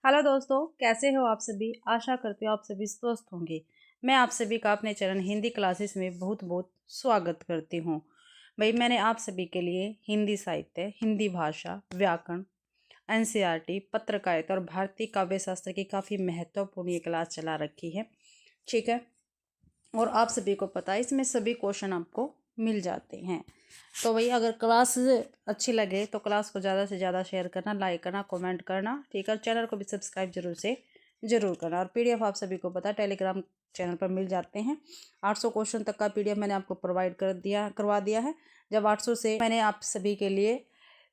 Hello दोस्तों, कैसे हो आप सभी। आशा करती हूँ आप सभी स्वस्थ होंगे। मैं आप सभी का अपने चरण हिंदी क्लासेस में बहुत बहुत स्वागत करती हूँ। भाई, मैंने आप सभी के लिए हिंदी साहित्य, हिंदी भाषा, व्याकरण, एनसीईआरटी, पत्रकारिता और भारतीय काव्य शास्त्र की काफ़ी महत्वपूर्ण ये क्लास चला रखी है। ठीक है। और आप सभी को पता है इसमें सभी क्वेश्चन आपको मिल जाते हैं। तो भाई, अगर क्लास अच्छी लगे तो क्लास को ज़्यादा से ज़्यादा शेयर करना, लाइक करना, कमेंट करना। ठीक है। चैनल को भी सब्सक्राइब जरूर करना। और पीडीएफ आप सभी को पता है टेलीग्राम चैनल पर मिल जाते हैं। 800 क्वेश्चन तक का पीडीएफ मैंने आपको प्रोवाइड करवा दिया है। जब 800 से मैंने आप सभी के लिए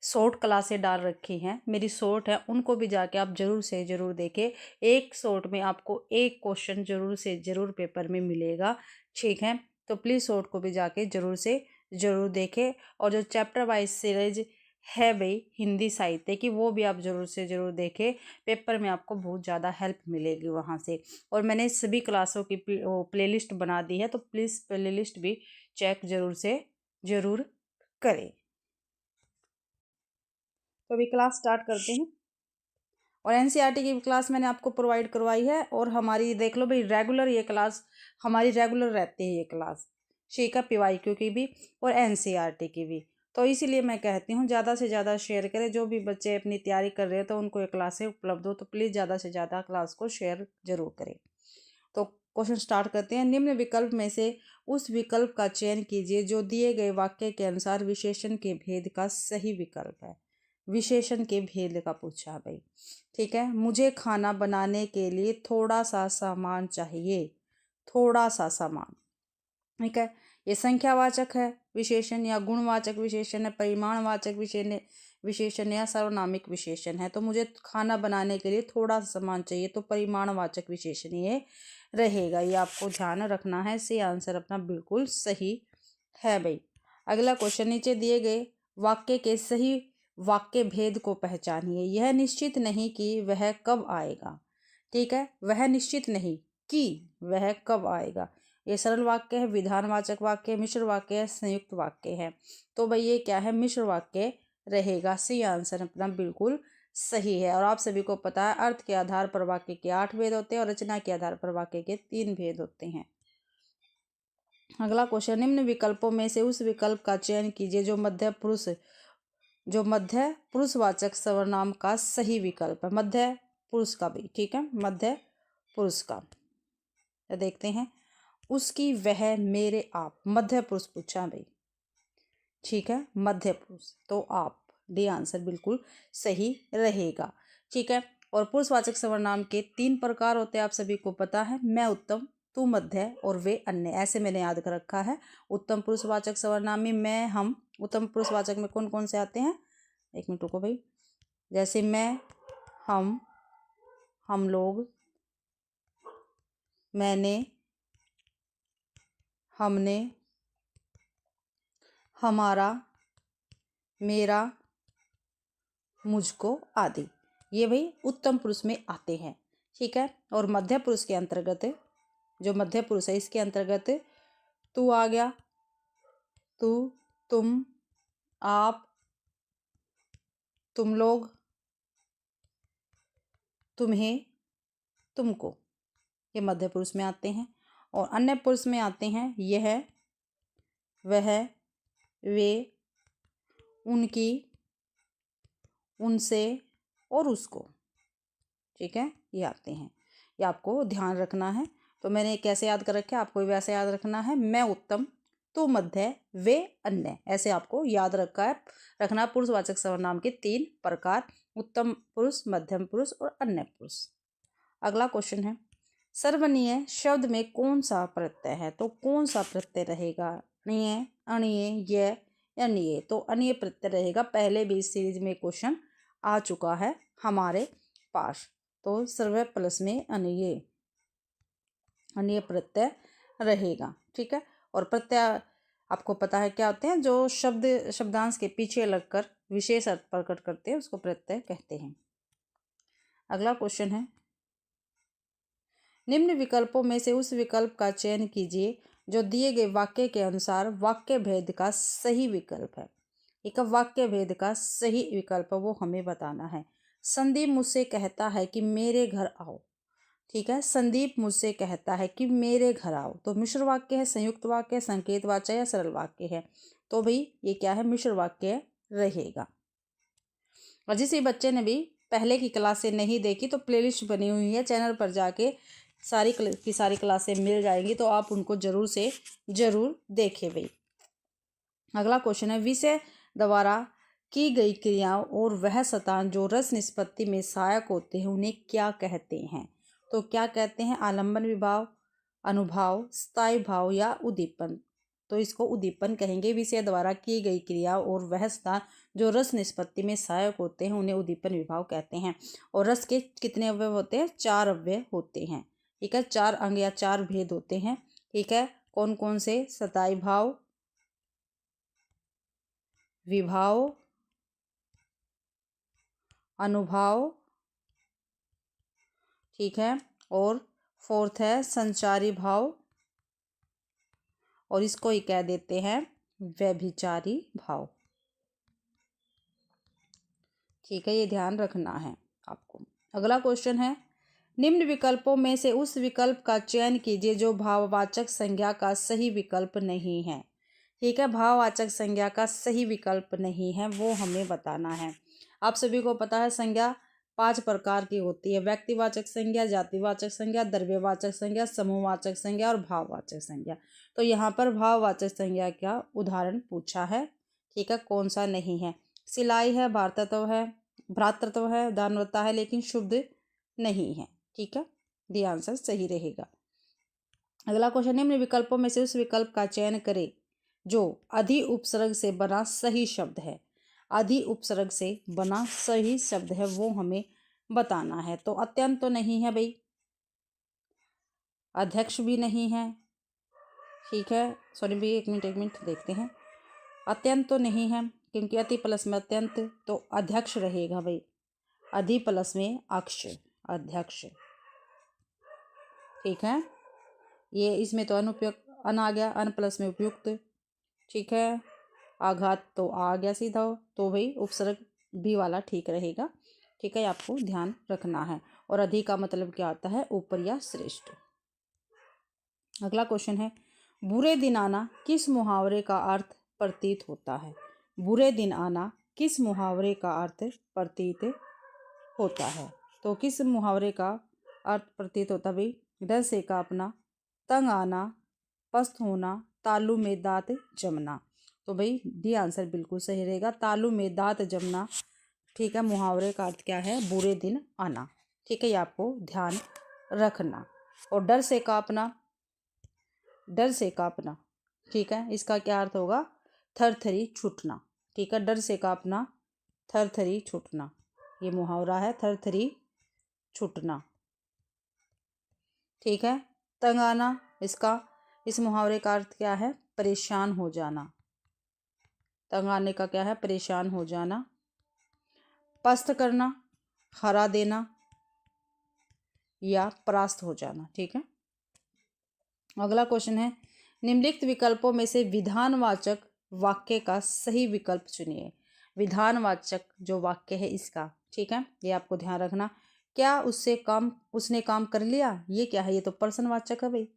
शॉर्ट क्लासें डाल रखी हैं, मेरी शॉर्ट है, उनको भी जाके आप जरूर से ज़रूर देखें। एक शॉर्ट में आपको एक क्वेश्चन जरूर से ज़रूर पेपर में मिलेगा। ठीक है। तो प्लीज़ शॉर्ट को भी जाके जरूर से ज़रूर देखें। और जो चैप्टर वाइज सीरीज है भाई हिंदी साहित्य की, वो भी आप ज़रूर से ज़रूर देखें। पेपर में आपको बहुत ज़्यादा हेल्प मिलेगी वहाँ से। और मैंने सभी क्लासों की प्लेलिस्ट बना दी है, तो प्लीज़ प्लेलिस्ट भी चेक ज़रूर से ज़रूर करें। तो अभी क्लास स्टार्ट करते हैं। और एनसीईआरटी की क्लास मैंने आपको प्रोवाइड करवाई है। और हमारी देख लो भाई, रेगुलर ये क्लास हमारी रेगुलर रहती है ये क्लास। ठीक है। पीवाईक्यू की भी और एनसीईआरटी की भी। तो इसीलिए मैं कहती हूँ ज़्यादा से ज़्यादा शेयर करें। जो भी बच्चे अपनी तैयारी कर रहे हैं तो उनको ये क्लासें उपलब्ध हो, तो प्लीज़ ज़्यादा से ज़्यादा क्लास को शेयर जरूर करें। तो क्वेश्चन स्टार्ट करते हैं। निम्न विकल्प में से उस विकल्प का चयन कीजिए जो दिए गए वाक्य के अनुसार विशेषण के भेद का सही विकल्प है। विशेषण के भेद का पूछा भाई। ठीक है। मुझे खाना बनाने के लिए थोड़ा सा सामान चाहिए। थोड़ा सा सामान। ठीक है। ये संख्यावाचक है विशेषण या गुणवाचक विशेषण है, परिमाणवाचक विशेषण या सर्वनामिक विशेषण है। तो मुझे खाना बनाने के लिए थोड़ा सा सामान चाहिए, तो परिमाणवाचक विशेषण ये रहेगा। ये आपको ध्यान रखना है। सी आंसर अपना बिल्कुल सही है भाई। अगला क्वेश्चन, नीचे दिए गए वाक्य के सही वाक्य भेद को पहचानिए। यह निश्चित नहीं कि वह कब आएगा। ठीक है। वह निश्चित नहीं कि वह कब आएगा। ये सरल वाक्य है, विधानवाचक वाक्य है, मिश्र वाक्य है, संयुक्त वाक्य है। तो भाई ये क्या है, मिश्र वाक्य रहेगा। सी आंसर अपना बिल्कुल सही है। और आप सभी को पता है अर्थ के आधार पर वाक्य के 8 भेद होते हैं और रचना के आधार पर वाक्य के 3 भेद होते हैं। अगला क्वेश्चन, निम्न विकल्पों में से उस विकल्प का चयन कीजिए जो मध्य पुरुषवाचक सर्वनाम का सही विकल्प है। मध्य पुरुष का भी। ठीक है। मध्य पुरुष का तो देखते हैं। उसकी, वह, मेरे, आप। मध्य पुरुष पूछा भाई। ठीक है। मध्य पुरुष तो आप। डी आंसर बिल्कुल सही रहेगा। ठीक है। और पुरुषवाचक सर्वनाम के 3 प्रकार होते हैं, आप सभी को पता है। मैं उत्तम, तू मध्य और वे अन्य। ऐसे मैंने याद कर रखा है। उत्तम पुरुषवाचक सर्वनाम में मैं, हम। उत्तम पुरुषवाचक में कौन कौन से आते हैं, एक मिनट रुको भाई। जैसे मैं, हम लोग, मैंने, हमने, हमारा, मेरा, मुझको आदि। ये भाई उत्तम पुरुष में आते हैं। ठीक है। और मध्य पुरुष के अंतर्गत, जो मध्य पुरुष है इसके अंतर्गत तू आ गया। तू, तुम, आप, तुम लोग, तुम्हें, तुमको। ये मध्य पुरुष में आते हैं। और अन्य पुरुष में आते हैं यह, वह, वे, उनकी, उनसे और उसको। ठीक है। ये आते हैं। ये आपको ध्यान रखना है। तो मैंने कैसे याद कर रखा है, आपको भी वैसे याद रखना है। मैं उत्तम, तो मध्य, वे अन्य। ऐसे आपको याद रखना पुरुषवाचक सर्वनाम के 3 प्रकार, उत्तम पुरुष, मध्यम पुरुष और अन्य पुरुष। अगला क्वेश्चन है, सर्वनीय शब्द में कौन सा प्रत्यय है। तो कौन सा प्रत्यय रहेगा, णीय, अणीय, य या नीय। तो अनीय प्रत्यय रहेगा। पहले भी इस सीरीज में क्वेश्चन आ चुका है हमारे पास। तो सर्व प्लस में अनीय प्रत्यय रहेगा। ठीक है। और प्रत्यय आपको पता है क्या होते हैं, जो शब्दांश के पीछे लगकर विशेष अर्थ प्रकट करते हैं उसको प्रत्यय कहते हैं। अगला क्वेश्चन है, निम्न विकल्पों में से उस विकल्प का चयन कीजिए जो दिए गए वाक्य के अनुसार वाक्य भेद का सही विकल्प है। एक वाक्य भेद का सही विकल्प वो हमें बताना है। संदीप मुझसे कहता है कि मेरे घर आओ। ठीक है, संदीप मुझसे कहता है कि मेरे घर आओ। तो मिश्र वाक्य है, संयुक्त वाक्य है, संकेतवाचक या सरल वाक्य है। तो भाई ये क्या है, मिश्र वाक्य रहेगा। और जिस बच्चे ने भी पहले की क्लासें नहीं देखी तो प्लेलिस्ट बनी हुई है, चैनल पर जाके सारी की सारी क्लासें मिल जाएंगी, तो आप उनको जरूर से जरूर देखें भाई। अगला क्वेश्चन है, विषय द्वारा की गई क्रियाओं और वह शतान जो रस निष्पत्ति में सहायक होते हैं उन्हें क्या कहते हैं। तो क्या कहते हैं, आलंबन विभाव, अनुभाव, स्थायी भाव या उद्दीपन। तो इसको उद्दीपन कहेंगे। विषय द्वारा की गई क्रियाओं और वह शतान जो रस निष्पत्ति में सहायक होते हैं उन्हें उद्दीपन विभाव कहते हैं। और रस के कितने अवयव होते हैं, 4 अवयव होते हैं। ठीक है, 4 अंग या 4 भेद होते हैं। ठीक है, कौन कौन से, स्थायी भाव, विभाव, अनुभाव, ठीक है, और फोर्थ है संचारी भाव, और इसको ही कह देते हैं व्यभिचारी भाव। ठीक है, ये ध्यान रखना है आपको। अगला क्वेश्चन है, निम्न विकल्पों में से उस विकल्प का चयन कीजिए जो भाववाचक संज्ञा का सही विकल्प नहीं है। ठीक है, भाववाचक संज्ञा का सही विकल्प नहीं है वो हमें बताना है। आप सभी को पता है संज्ञा 5 प्रकार की होती है, व्यक्तिवाचक संज्ञा, जातिवाचक संज्ञा, द्रव्यवाचक संज्ञा, समूहवाचक संज्ञा और भाववाचक संज्ञा। तो यहाँ पर भाववाचक संज्ञा का उदाहरण पूछा है। ठीक है, कौन सा नहीं है, सिलाई है, भ्रातृत्व है, दानवता है, लेकिन शुद्ध नहीं है। ठीक है, दी आंसर सही रहेगा। अगला क्वेश्चन, निम्न विकल्पों में से उस विकल्प का चयन करें जो अधि उपसर्ग से बना सही शब्द है। अधि उपसर्ग से बना सही शब्द है वो हमें बताना है। तो अत्यंत तो नहीं है भाई, अध्यक्ष भी नहीं है। ठीक है, सॉरी भाई, एक मिनट देखते हैं। अत्यंत तो नहीं है क्योंकि अति प्लस में अत्यंत, तो अध्यक्ष रहेगा भाई। अधि प्लस में अक्ष, अध्यक्ष। ठीक है, ये इसमें तो अनुपयुक्त अन आ गया, अन प्लस में उपयुक्त। ठीक है, आघात तो आ गया सीधा, तो भाई उपसर्ग भी वाला ठीक रहेगा। ठीक है, आपको ध्यान रखना है। और अधि का मतलब क्या आता है, ऊपर या श्रेष्ठ। अगला क्वेश्चन है, बुरे दिन आना किस मुहावरे का अर्थ प्रतीत होता है। बुरे दिन आना किस मुहावरे का अर्थ प्रतीत होता है। तो किस मुहावरे का अर्थ प्रतीत होता है भाई, डर से कांपना, तंग आना, पस्त होना, तालू में दांत जमना। तो भाई डी आंसर बिल्कुल सही रहेगा, तालू में दांत जमना। ठीक है, मुहावरे का अर्थ क्या है, बुरे दिन आना। ठीक है, ये आपको ध्यान रखना। और डर से कांपना, डर से कांपना, ठीक है, इसका क्या अर्थ होगा, थरथरी छूटना। ठीक है, डर से कांपना, थरथरी छूटना, ये मुहावरा है, थरथरी छूटना। ठीक है, तंग आना, इस मुहावरे का अर्थ क्या है, परेशान हो जाना। तंग आने का क्या है, परेशान हो जाना। पस्त करना, हरा देना या परास्त हो जाना। ठीक है, अगला क्वेश्चन है, निम्नलिखित विकल्पों में से विधानवाचक वाक्य का सही विकल्प चुनिए। विधानवाचक जो वाक्य है इसका, ठीक है, ये आपको ध्यान रखना। क्या उसने काम कर लिया, ये क्या है, ये तो प्रश्नवाचक है भाई।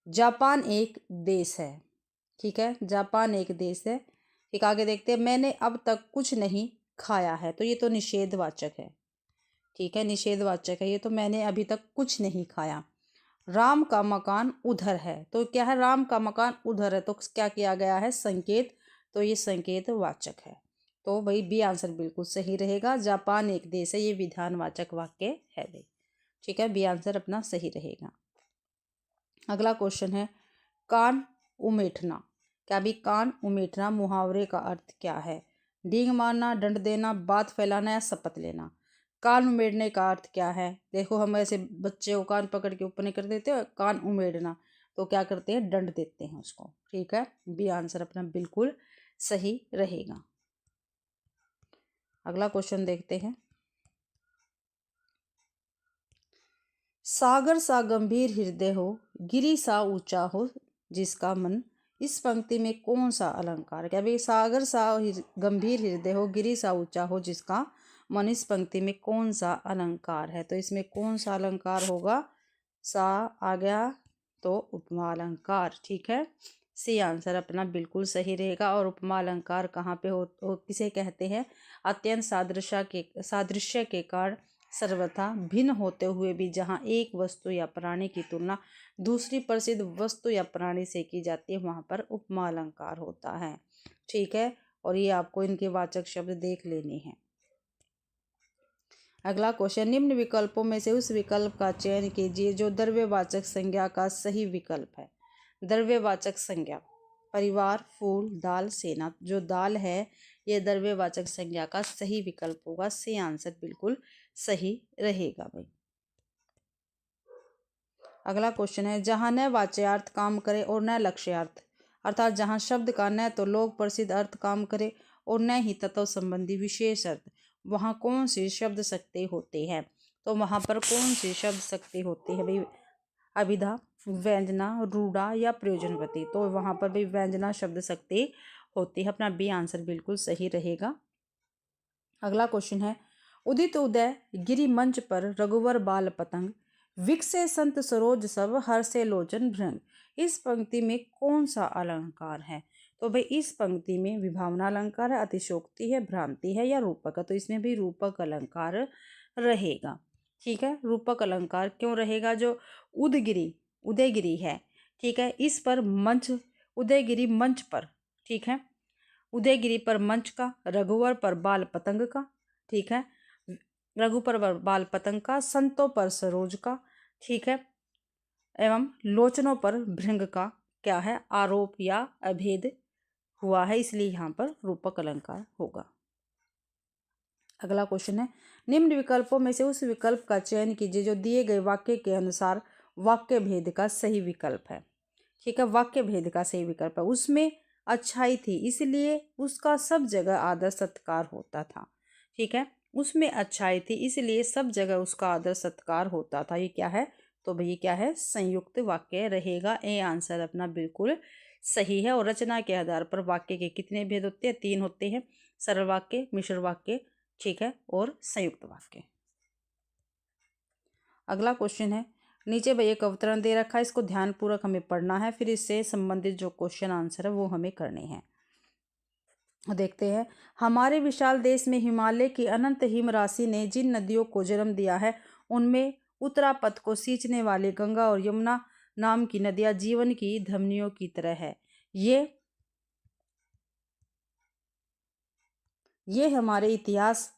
जापान एक देश है। ठीक है, जापान एक देश है। ठीक, आगे देखते हैं, मैंने अब तक कुछ नहीं खाया है। तो ये तो निषेधवाचक है। ठीक है, निषेधवाचक है ये तो, मैंने अभी तक कुछ नहीं खाया। राम का मकान उधर है। तो क्या है, राम का मकान उधर है, तो क्या किया गया है, संकेत। तो ये संकेतवाचक है। तो भाई बी आंसर बिल्कुल सही रहेगा, जापान एक देश है, ये विधानवाचक वाक्य है भाई। ठीक है, बी आंसर अपना सही रहेगा। अगला क्वेश्चन है, कान उमेटना। क्या भी कान उमेटना मुहावरे का अर्थ क्या है। डींग मारना, दंड देना, बात फैलाना या शपथ लेना। कान उमेड़ने का अर्थ क्या है, देखो हम ऐसे बच्चे को कान पकड़ के ऊपर नहीं कर देते, कान उमेड़ना, तो क्या करते हैं, दंड देते हैं उसको। ठीक है, बी आंसर अपना बिल्कुल सही रहेगा। अगला क्वेश्चन देखते हैं, सागर सा गंभीर हृदय हो, गिरी सा ऊंचा हो जिसका मन। इस पंक्ति में कौन सा अलंकार, क्या भाई, सागर सा गंभीर हृदय हो, गिरी सा ऊंचा हो जिसका मन इस पंक्ति में कौन सा अलंकार है? तो इसमें कौन सा अलंकार होगा? सा आ गया तो उपमा अलंकार। ठीक है, सी आंसर अपना बिल्कुल सही रहेगा। और उपमा अलंकार कहाँ पे हो किसे कहते हैं? अत्यंत सादृश्य के कारण सर्वथा भिन्न होते हुए भी जहाँ एक वस्तु या प्राणी की तुलना दूसरी प्रसिद्ध वस्तु या प्राणी से की जाती है, वहाँ पर उपमा अलंकार होता है। ठीक है, और ये आपको इनके वाचक शब्द देख लेने हैं। अगला क्वेश्चन, निम्न विकल्पों में से उस विकल्प का चयन कीजिए जो द्रव्यवाचक संज्ञा का सही विकल्प है। द्रव्यवाचक संज्ञा, परिवार, फूल, दाल, सेना। जो दाल है ये द्रव्यवाचक संज्ञा का सही विकल्प होगा। सी आंसर बिल्कुल सही रहेगा भाई। अगला क्वेश्चन है, जहाँ न वाच्यार्थ काम करे और न लक्ष्यार्थ, अर्थात जहाँ शब्द का न तो लोक प्रसिद्ध अर्थ काम करे और न ही तत्व संबंधी विशेष अर्थ, वहाँ कौन सी शब्द शक्ति होती है? तो वहाँ पर कौन सी शब्द शक्ति होती है भाई? अभिधा, व्यंजना, रूढ़ा या प्रयोजनवती। तो वहाँ पर भी व्यंजना शब्द शक्ति होती है। अपना बी आंसर बिल्कुल सही रहेगा। अगला क्वेश्चन है, उदित उदय गिरि मंच पर रघुवर बाल पतंग, विकसे संत सरोज सब हर्षे लोचन भृंग। इस पंक्ति में कौन सा अलंकार है? तो भाई इस पंक्ति में विभावना अलंकार है, अतिशोक्ति है, भ्रांति है या रूपक है? तो इसमें भी रूपक अलंकार रहेगा। ठीक है, रूपक अलंकार क्यों रहेगा? जो उदयगिरी है, ठीक है, इस पर मंच, उदयगिरी मंच पर, ठीक है, उदयगिरी पर मंच का, रघुवर पर बाल पतंग का, ठीक है, रघु पर बाल पतंग का, संतों पर सरोज का, ठीक है, एवं लोचनों पर भृंग का क्या है? आरोप या अभेद हुआ है, इसलिए यहाँ पर रूपक अलंकार होगा। अगला क्वेश्चन है, निम्न विकल्पों में से उस विकल्प का चयन कीजिए जो दिए गए वाक्य के अनुसार वाक्य भेद का सही विकल्प है। ठीक है, वाक्य भेद का सही विकल्प है। उसमें अच्छाई थी इसलिए उसका सब जगह आदर सत्कार होता था। ठीक है, उसमें अच्छाई थी इसलिए सब जगह उसका आदर सत्कार होता था। ये क्या है? तो भैया क्या है? संयुक्त वाक्य रहेगा। ए आंसर अपना बिल्कुल सही है। और रचना के आधार पर वाक्य के कितने भेद होते हैं? 3 होते हैं, सरल वाक्य, मिश्र वाक्य, ठीक है, और संयुक्त वाक्य। अगला क्वेश्चन है, नीचे भाई एक अवतरण दे रखा है, इसको ध्यानपूर्वक हमें पढ़ना है, फिर इससे संबंधित जो क्वेश्चन आंसर है वो हमें करने हैं। देखते हैं, हमारे विशाल देश में हिमालय की अनंत हिम राशि ने जिन नदियों को जन्म दिया है उनमें उत्तरापथ को सींचने वाली गंगा और यमुना नाम की नदियां जीवन की धमनियों की तरह है। ये हमारे इतिहास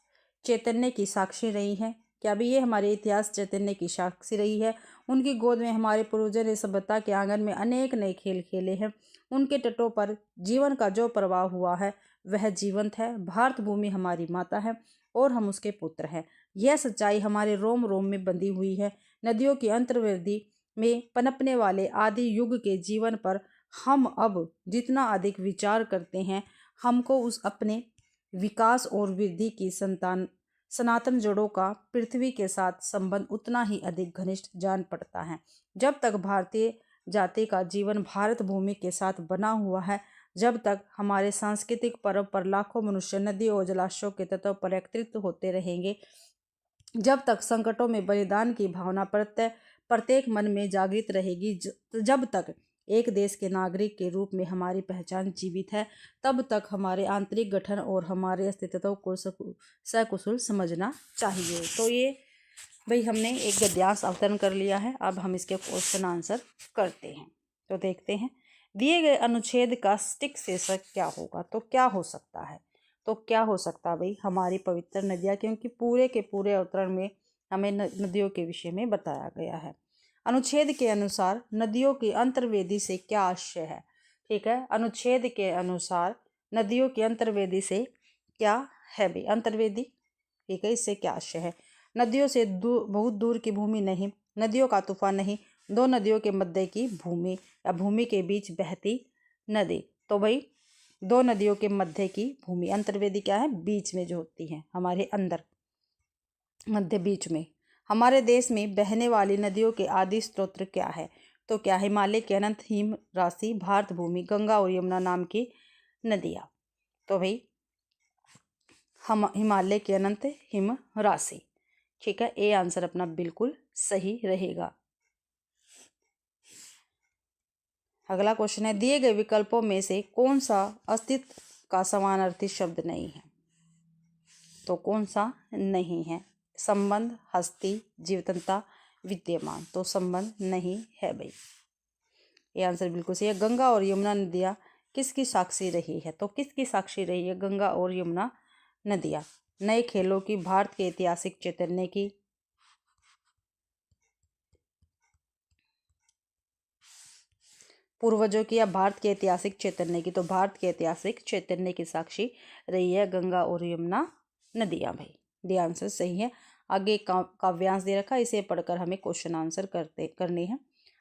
चैतन्य की साक्षी रही है। क्या भी ये हमारे इतिहास चैतन्य की साक्षी रही है। उनकी गोद में हमारे पूर्वजों ने सभ्यता के आंगन में अनेक नए खेल खेले हैं। उनके तटों पर जीवन का जो प्रवाह हुआ है वह जीवंत है। भारत भूमि हमारी माता है और हम उसके पुत्र हैं। यह सच्चाई हमारे रोम रोम में बंधी हुई है। नदियों की अंतर्वृद्धि में पनपने वाले आदि युग के जीवन पर हम अब जितना अधिक विचार करते हैं, हमको उस अपने विकास और वृद्धि की सनातन जड़ों का पृथ्वी के साथ संबंध उतना ही अधिक घनिष्ठ जान पड़ता है। जब तक भारतीय जाति का जीवन भारत भूमि के साथ बना हुआ है, जब तक हमारे सांस्कृतिक पर्व पर लाखों मनुष्य नदियों और जलाशयों के तटों पर एकत्रित होते रहेंगे, जब तक संकटों में बलिदान की भावना प्रत्येक मन में जागृत रहेगी, जब तक एक देश के नागरिक के रूप में हमारी पहचान जीवित है, तब तक हमारे आंतरिक गठन और हमारे अस्तित्व को सकुशल समझना चाहिए। तो ये भाई हमने एक गद्यांश अवतरण कर लिया है। अब हम इसके क्वेश्चन आंसर करते हैं। तो देखते हैं, दिए गए अनुच्छेद का सटीक शीर्षक क्या होगा? तो क्या हो सकता है? तो क्या हो सकता है भाई? हमारी पवित्र नदियाँ, क्योंकि पूरे के पूरे अवतरण में हमें नदियों के विषय में बताया गया है। अनुच्छेद के अनुसार नदियों की अंतर्वेदी से क्या आशय है? ठीक है, अनुच्छेद के अनुसार नदियों की अंतर्वेदी से क्या है भाई? अंतर्वेदी, ठीक है, इससे क्या आशय है? नदियों से बहुत दूर की भूमि नहीं, नदियों का तूफान नहीं, दो नदियों के मध्य की भूमि या भूमि के बीच बहती नदी। तो भाई दो नदियों के मध्य की भूमि। अंतर्वेदी क्या है? बीच में जो होती है, हमारे अंदर मध्य बीच में। हमारे देश में बहने वाली नदियों के आदि स्रोत क्या है? तो क्या? हिमालय की अनंत हिम राशि, भारत भूमि, गंगा और यमुना नाम की नदियाँ। तो भाई हम हिमालय की अनंत हिम राशि। ठीक है, ए आंसर अपना बिल्कुल सही रहेगा। अगला क्वेश्चन है, दिए गए विकल्पों में से कौन सा अस्तित्व का समानार्थी शब्द नहीं है? तो कौन सा नहीं है? संबंध, हस्ती, जीवंतता, विद्यमान। तो संबंध नहीं है भाई, ये आंसर बिल्कुल सही है। गंगा और यमुना नदियाँ किसकी साक्षी रही है? तो किसकी साक्षी रही है गंगा और यमुना नदियाँ? नए खेलों की, भारत के ऐतिहासिक चैतन्य की, पूर्वजों की, या भारत के ऐतिहासिक चैतन्य की? तो भारत के ऐतिहासिक चैतन्य की साक्षी रही है गंगा और यमुना नदियाँ भाई, ये आंसर सही है। आगे काव्यांश दे रखा, इसे पढ़कर हमें क्वेश्चन आंसर करने हैं।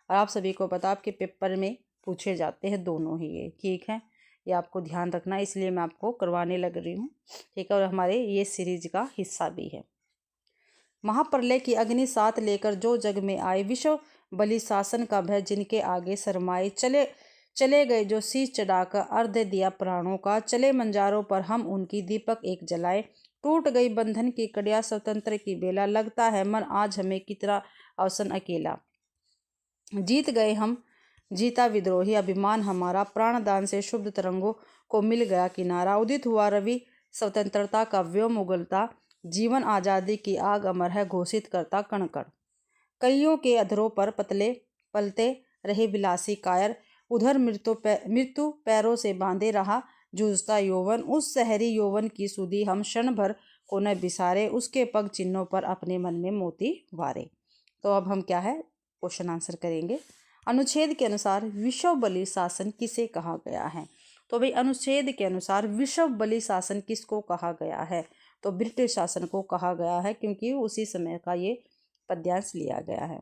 और आप सभी को पता, आपके पेपर में पूछे जाते हैं दोनों ही ये, ठीक है, ये आपको ध्यान रखना, इसलिए मैं आपको करवाने लग रही हूँ, ठीक है। और हमारे ये सीरीज का हिस्सा भी है। महाप्रलय की अग्नि साथ लेकर जो जग में आए, विश्व बलि शासन का भय जिनके आगे शरमाए, चले गए जो शीश चढ़ाकर अर्घ दिया प्राणों का, चले मंजारों पर हम उनकी दीपक एक जलाए, टूट गई बंधन की कड़िया स्वतंत्र की बेला, लगता है मन आज हमें कितना अवसन अकेला, जीत गए हम जीता विद्रोही अभिमान हमारा, प्राणदान से शुद्ध तरंगों को मिल गया किनारा, उदित हुआ रवि स्वतंत्रता का व्योम उगलता, जीवन आज़ादी की आग अमर है घोषित करता कण कण, कईयों के अधरों पर पतले पलते रहे विलासी कायर, उधर मृत्यु पैरों से बांधे रहा जूझता यौवन, उस शहरी यौवन की सुधी हम क्षण भर को न बिसारे, उसके पग चिन्हों पर अपने मन में मोती वारे। तो अब हम क्या है क्वेश्चन आंसर करेंगे। अनुच्छेद के अनुसार विश्व बलि शासन किसे कहा गया है? तो भाई अनुच्छेद के अनुसार विश्व बलि शासन किसको कहा गया है? तो ब्रिटिश शासन को कहा गया है, क्योंकि उसी समय का ये पद्यांश लिया गया है।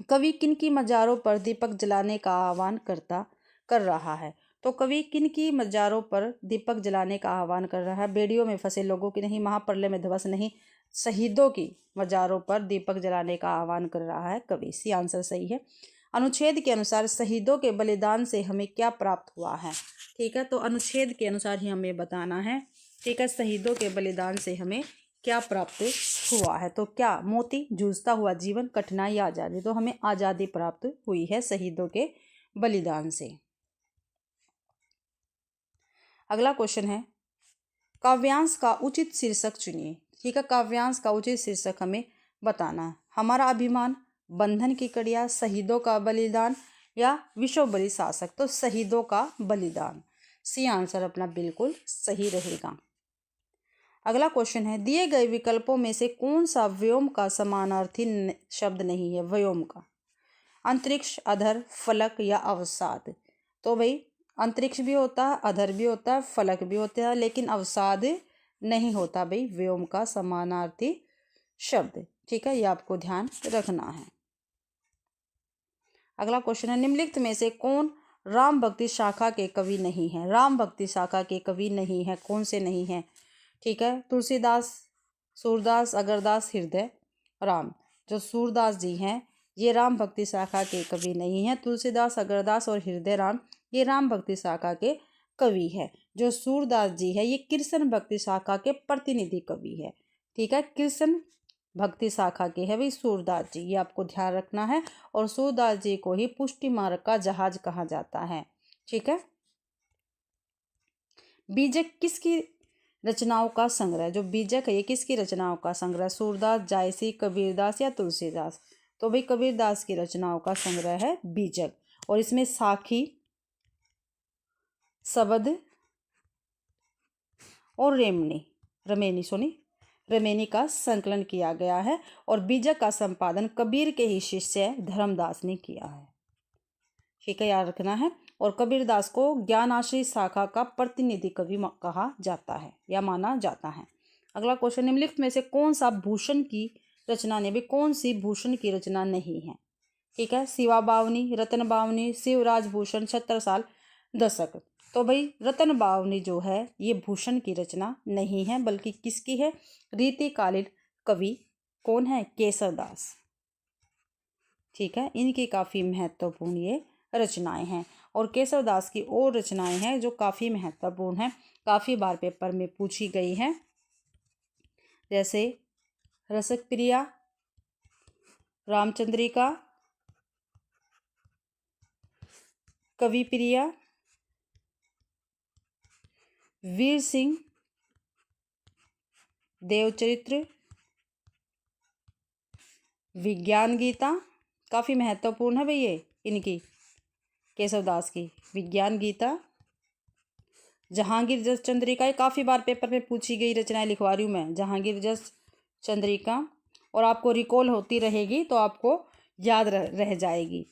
कवि किन की मजारों पर दीपक जलाने का आह्वान कर रहा है? तो कवि किन की मजारों पर दीपक जलाने का आह्वान कर रहा है? बेड़ियों में फंसे लोगों की नहीं, महाप्रलय में ध्वस्त नहीं, शहीदों की मजारों पर दीपक जलाने का आह्वान कर रहा है कवि, सी आंसर सही है। अनुच्छेद के अनुसार शहीदों के बलिदान से हमें क्या प्राप्त हुआ है? ठीक है, तो अनुच्छेद के अनुसार ही हमें बताना है, ठीक है, शहीदों के बलिदान से हमें क्या प्राप्त हुआ है? तो क्या? मोती, जूझता हुआ जीवन, कठिनाई, आज़ादी। तो हमें आज़ादी प्राप्त हुई है शहीदों के बलिदान से। अगला क्वेश्चन है, काव्यांश का उचित शीर्षक चुनिए। ठीक है, काव्यांश का उचित शीर्षक हमें बताना है। हमारा अभिमान, बंधन की कड़िया, शहीदों का बलिदान, या विश्व बलि शासक। तो शहीदों का बलिदान, सी आंसर अपना बिल्कुल सही रहेगा। अगला क्वेश्चन है, दिए गए विकल्पों में से कौन सा व्योम का समानार्थी शब्द नहीं है? व्योम का अंतरिक्ष, अधर, फलक या अवसाद। तो भाई अंतरिक्ष भी होता है, अधर भी होता है, फलक भी होता है, लेकिन अवसाद नहीं होता भाई व्योम का समानार्थी शब्द। ठीक है, ये आपको ध्यान रखना है। अगला क्वेश्चन है, निम्नलिखित में से कौन राम भक्ति शाखा के कवि नहीं है? राम भक्ति शाखा के कवि नहीं है, कौन से नहीं है? ठीक है, तुलसीदास, सूरदास, अगरदास, हृदय राम। जो सूरदास जी हैं ये राम भक्ति शाखा के कवि नहीं हैं। तुलसीदास, अगरदास और हृदय राम ये राम भक्ति शाखा के कवि है। जो सूरदास जी है ये कृष्ण भक्ति शाखा के प्रतिनिधि कवि है। ठीक है, कृष्ण भक्ति शाखा के है भाई सूरदास जी, ये आपको ध्यान रखना है। और सूरदास जी को ही पुष्टि मार्ग का जहाज कहा जाता है। ठीक है, बीजक किसकी रचनाओं का संग्रह? जो बीजक है ये किसकी रचनाओं का संग्रह? सूरदास, जायसी, कबीरदास या तुलसीदास? तो भाई कबीरदास की रचनाओं का संग्रह है बीजक। और इसमें साखी, शबद और रेमेनी का संकलन किया गया है। और बीजक का संपादन कबीर के ही शिष्य धर्मदास ने किया है। ठीक है, याद रखना है। और कबीरदास को ज्ञानाश्री शाखा का प्रतिनिधि कवि कहा जाता है या माना जाता है। अगला क्वेश्चन, निम्नलिखित में से कौन सा भूषण की रचना नहीं? भी कौन सी भूषण की रचना नहीं है? ठीक है, शिवा बावनी, रतन बावनी, शिवराज भूषण, छत्रसाल दशक। तो भाई रतन बावनी जो है ये भूषण की रचना नहीं है, बल्कि किसकी है? रीतिकालीन कवि कौन है? केशवदास। ठीक है, इनकी काफ़ी महत्वपूर्ण ये रचनाएं हैं। और केशवदास की और रचनाएं हैं जो काफ़ी महत्वपूर्ण हैं, काफ़ी बार पेपर में पूछी गई हैं। जैसे रसक प्रिया, रामचंद्रिका, कवि प्रिया, वीर सिंह, देवचरित्र, विज्ञान गीता, काफ़ी महत्वपूर्ण है भाई ये इनकी, केशवदास की विज्ञान गीता, जहांगीर जस चंद्रिका, ये काफ़ी बार पेपर में पूछी गई रचनाएं लिखवा रही हूँ मैं, जहांगीर जस चंद्रिका, और आपको रिकॉल होती रहेगी तो आपको याद रह जाएगी।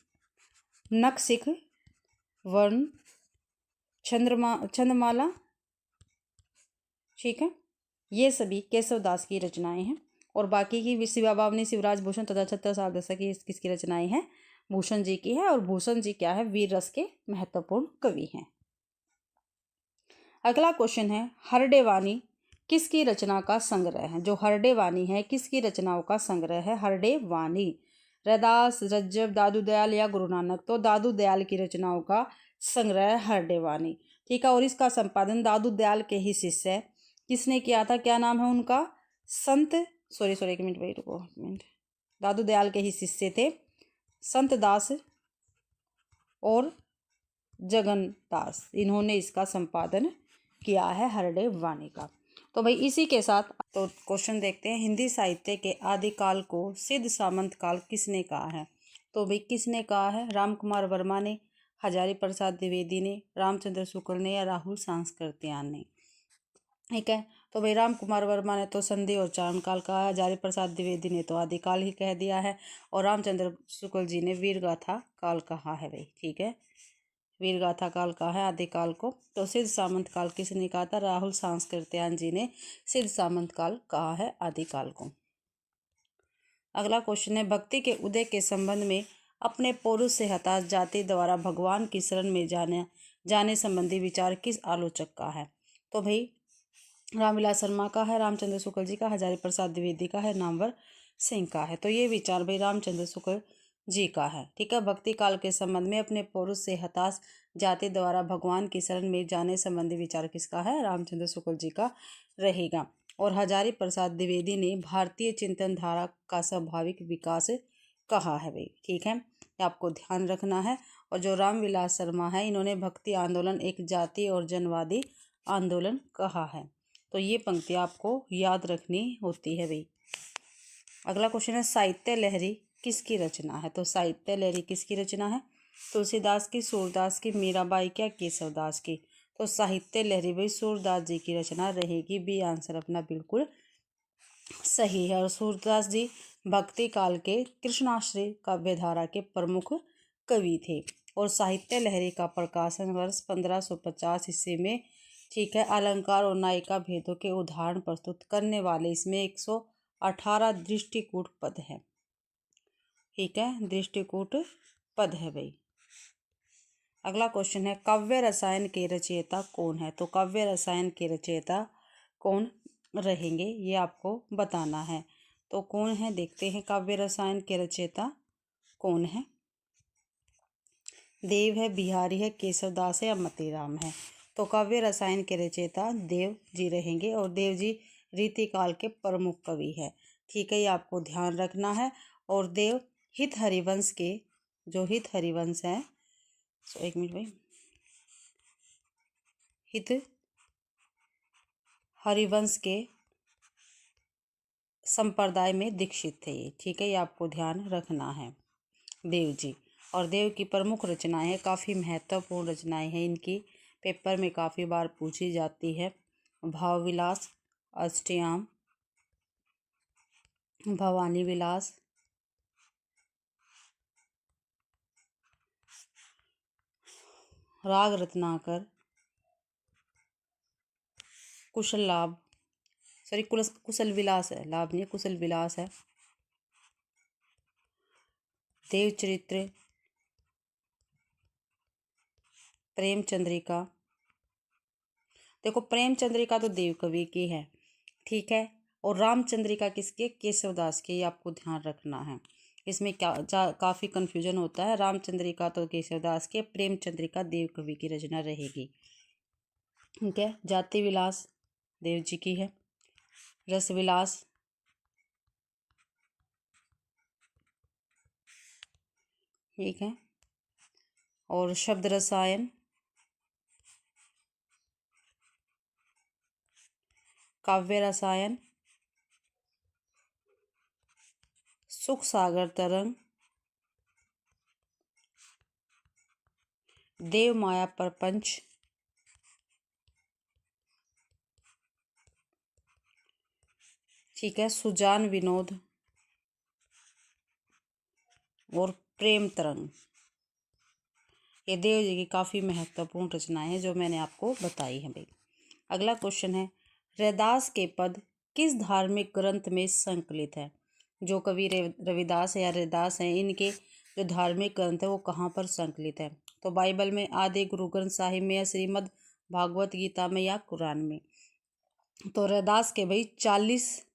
नखशिख, वर्ण, छंदमाला, ठीक है, ये सभी केशवदास की रचनाएं हैं। और बाकी की शिवा बावनी, शिवराज भूषण तथा 76 दशक की किसकी रचनाएं हैं? भूषण जी की है। और भूषण जी क्या है? वीर रस के महत्वपूर्ण कवि हैं। अगला क्वेश्चन है, हरडे वाणी किसकी रचना का संग्रह है? जो हरडे वाणी है किसकी रचनाओं का संग्रह है? हरडे वाणी, रैदास, रज्जब, दादू दयाल या गुरु नानक? तो दादू दयाल की रचनाओं का संग्रह है हरडे वाणी, ठीक है। और इसका संपादन दादू दयाल के ही शिष्य है, किसने किया था? क्या नाम है उनका? संत, सॉरी एक मिनट भाई, रुको एक मिनट। दादू दयाल के ही शिष्य थे संत दास और जगन दास, इन्होंने इसका संपादन किया है हरडे वाणी का। तो भाई इसी के साथ तो क्वेश्चन देखते हैं, हिंदी साहित्य के आदिकाल को सिद्ध सामंत काल किसने कहा है? तो भाई किसने कहा है? राम कुमार वर्मा ने, हजारी प्रसाद द्विवेदी ने, रामचंद्र शुक्ल ने या राहुल सांस्कृत्यायन ने? ठीक है, तो भाई राम कुमार वर्मा ने तो संधि और चारण काल कहा है, हजारी प्रसाद द्विवेदी ने तो आदिकाल ही कह दिया है, और रामचंद्र शुक्ल जी ने वीरगाथा काल कहा है भाई, ठीक है, वीरगाथा काल कहा है आदिकाल को। तो सिद्ध सामंत काल किसने कहा था? राहुल सांस्कृत्यायन जी ने सिद्ध सामंत काल कहा है आदिकाल को। अगला क्वेश्चन है, भक्ति के उदय के संबंध में अपने पौरुष से हताश जाति द्वारा भगवान की शरण में जाने संबंधी विचार किस आलोचक का है? तो भाई रामविलास शर्मा का है, रामचंद्र शुक्ल जी का, हजारी प्रसाद द्विवेदी का है, नामवर सिंह का है। तो ये विचार भाई रामचंद्र शुक्ल जी का है, ठीक है। भक्ति काल के संबंध में अपने पौरुष से हताश जाति द्वारा भगवान की शरण में जाने संबंधी विचार किसका है? रामचंद्र शुक्ल जी का रहेगा। और हजारी प्रसाद द्विवेदी ने भारतीय चिंतन धारा का स्वाभाविक विकास कहा है भाई, ठीक है, आपको ध्यान रखना है। और जो रामविलास शर्मा है, इन्होंने भक्ति आंदोलन एक जाति और जनवादी आंदोलन कहा है। तो ये पंक्ति आपको याद रखनी होती है भाई। अगला क्वेश्चन है, साहित्य लहरी किसकी रचना है? तो साहित्य लहरी किसकी रचना है? तुलसीदास की, सूरदास की, मीराबाई क्या केशवदास की? तो साहित्य लहरी भाई सूरदास जी की रचना रहेगी। बी आंसर अपना बिल्कुल सही है। और सूरदास जी भक्ति काल के कृष्णाश्रय काव्यधारा के प्रमुख कवि थे। और साहित्य लहरी का प्रकाशन वर्ष 1550 ईस्वी में, ठीक है, अलंकार और नायिका भेदों के उदाहरण प्रस्तुत करने वाले इसमें 118 दृष्टिकूट पद है, ठीक है, दृष्टिकूट पद है भाई। अगला क्वेश्चन है, काव्य रसायन के रचयिता कौन है? तो काव्य रसायन के रचयिता कौन रहेंगे ये आपको बताना है। तो कौन है देखते हैं, काव्य रसायन के रचयिता कौन है? देव है, बिहारी है, केशवदास है या मतीराम है? तो काव्य रसायन के रचयिता देव जी रहेंगे। और देव जी रीतिकाल के प्रमुख कवि है, ठीक है, ये आपको ध्यान रखना है। और देव हित हरिवंश के, जो हित हरिवंश है, एक मिनट भाई, हित हरिवंश के संप्रदाय में दीक्षित थे ये, ठीक है, ये आपको ध्यान रखना है देव जी। और देव की प्रमुख रचनाएं हैं, काफ़ी महत्वपूर्ण रचनाएं हैं इनकी, पेपर में काफ़ी बार पूछी जाती है। भाव विलास, अष्टयाम, भवानी विलास, राग रत्नाकर, कुशल लाभ, सॉरी कुशल विलास है, लाभ नहीं, कुशल विलास है, देव चरित्र, प्रेम चंद्रिका। देखो प्रेम चंद्रिका तो देव कवि की है, ठीक है, और रामचंद्रिका किसके? केशवदास के, ये आपको ध्यान रखना है। इसमें काफ़ी कन्फ्यूजन होता है। रामचंद्रिका तो केशवदास के, प्रेम चंद्रिका देव कवि की रचना रहेगी, ठीक है। जाति विलास देव जी की है। रसविलास, ठीक है, और शब्द रसायन, काव्य रसायन, सुख सागर तरंग, देव माया प्रपंच, ठीक है, सुजान विनोद और प्रेम तरंग। ये देव जी की काफ़ी महत्वपूर्ण रचनाएं हैं जो मैंने आपको बताई हैं भाई। अगला क्वेश्चन है, रैदास के पद किस धार्मिक ग्रंथ में संकलित है? जो कवि रविदास या रैदास हैं, इनके जो धार्मिक ग्रंथ है वो कहाँ पर संकलित है? तो बाइबल में, आदि गुरु ग्रंथ साहिब में, या श्रीमद् भागवत गीता में, या कुरान में? तो रैदास के भाई 40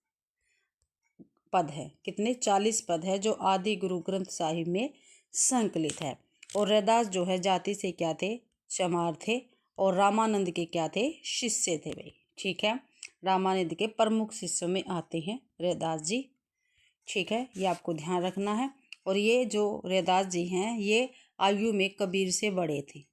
पद है। कितने? 40 पद है जो आदि गुरु ग्रंथ साहिब में संकलित है। और रैदास जो है जाति से क्या थे? चमार थे। और रामानंद के क्या थे? शिष्य थे भाई, ठीक है। रामानंद के प्रमुख शिष्यों में आते हैं रैदास जी, ठीक है, ये आपको ध्यान रखना है। और ये जो रैदास जी हैं ये आयु में कबीर से बड़े थे,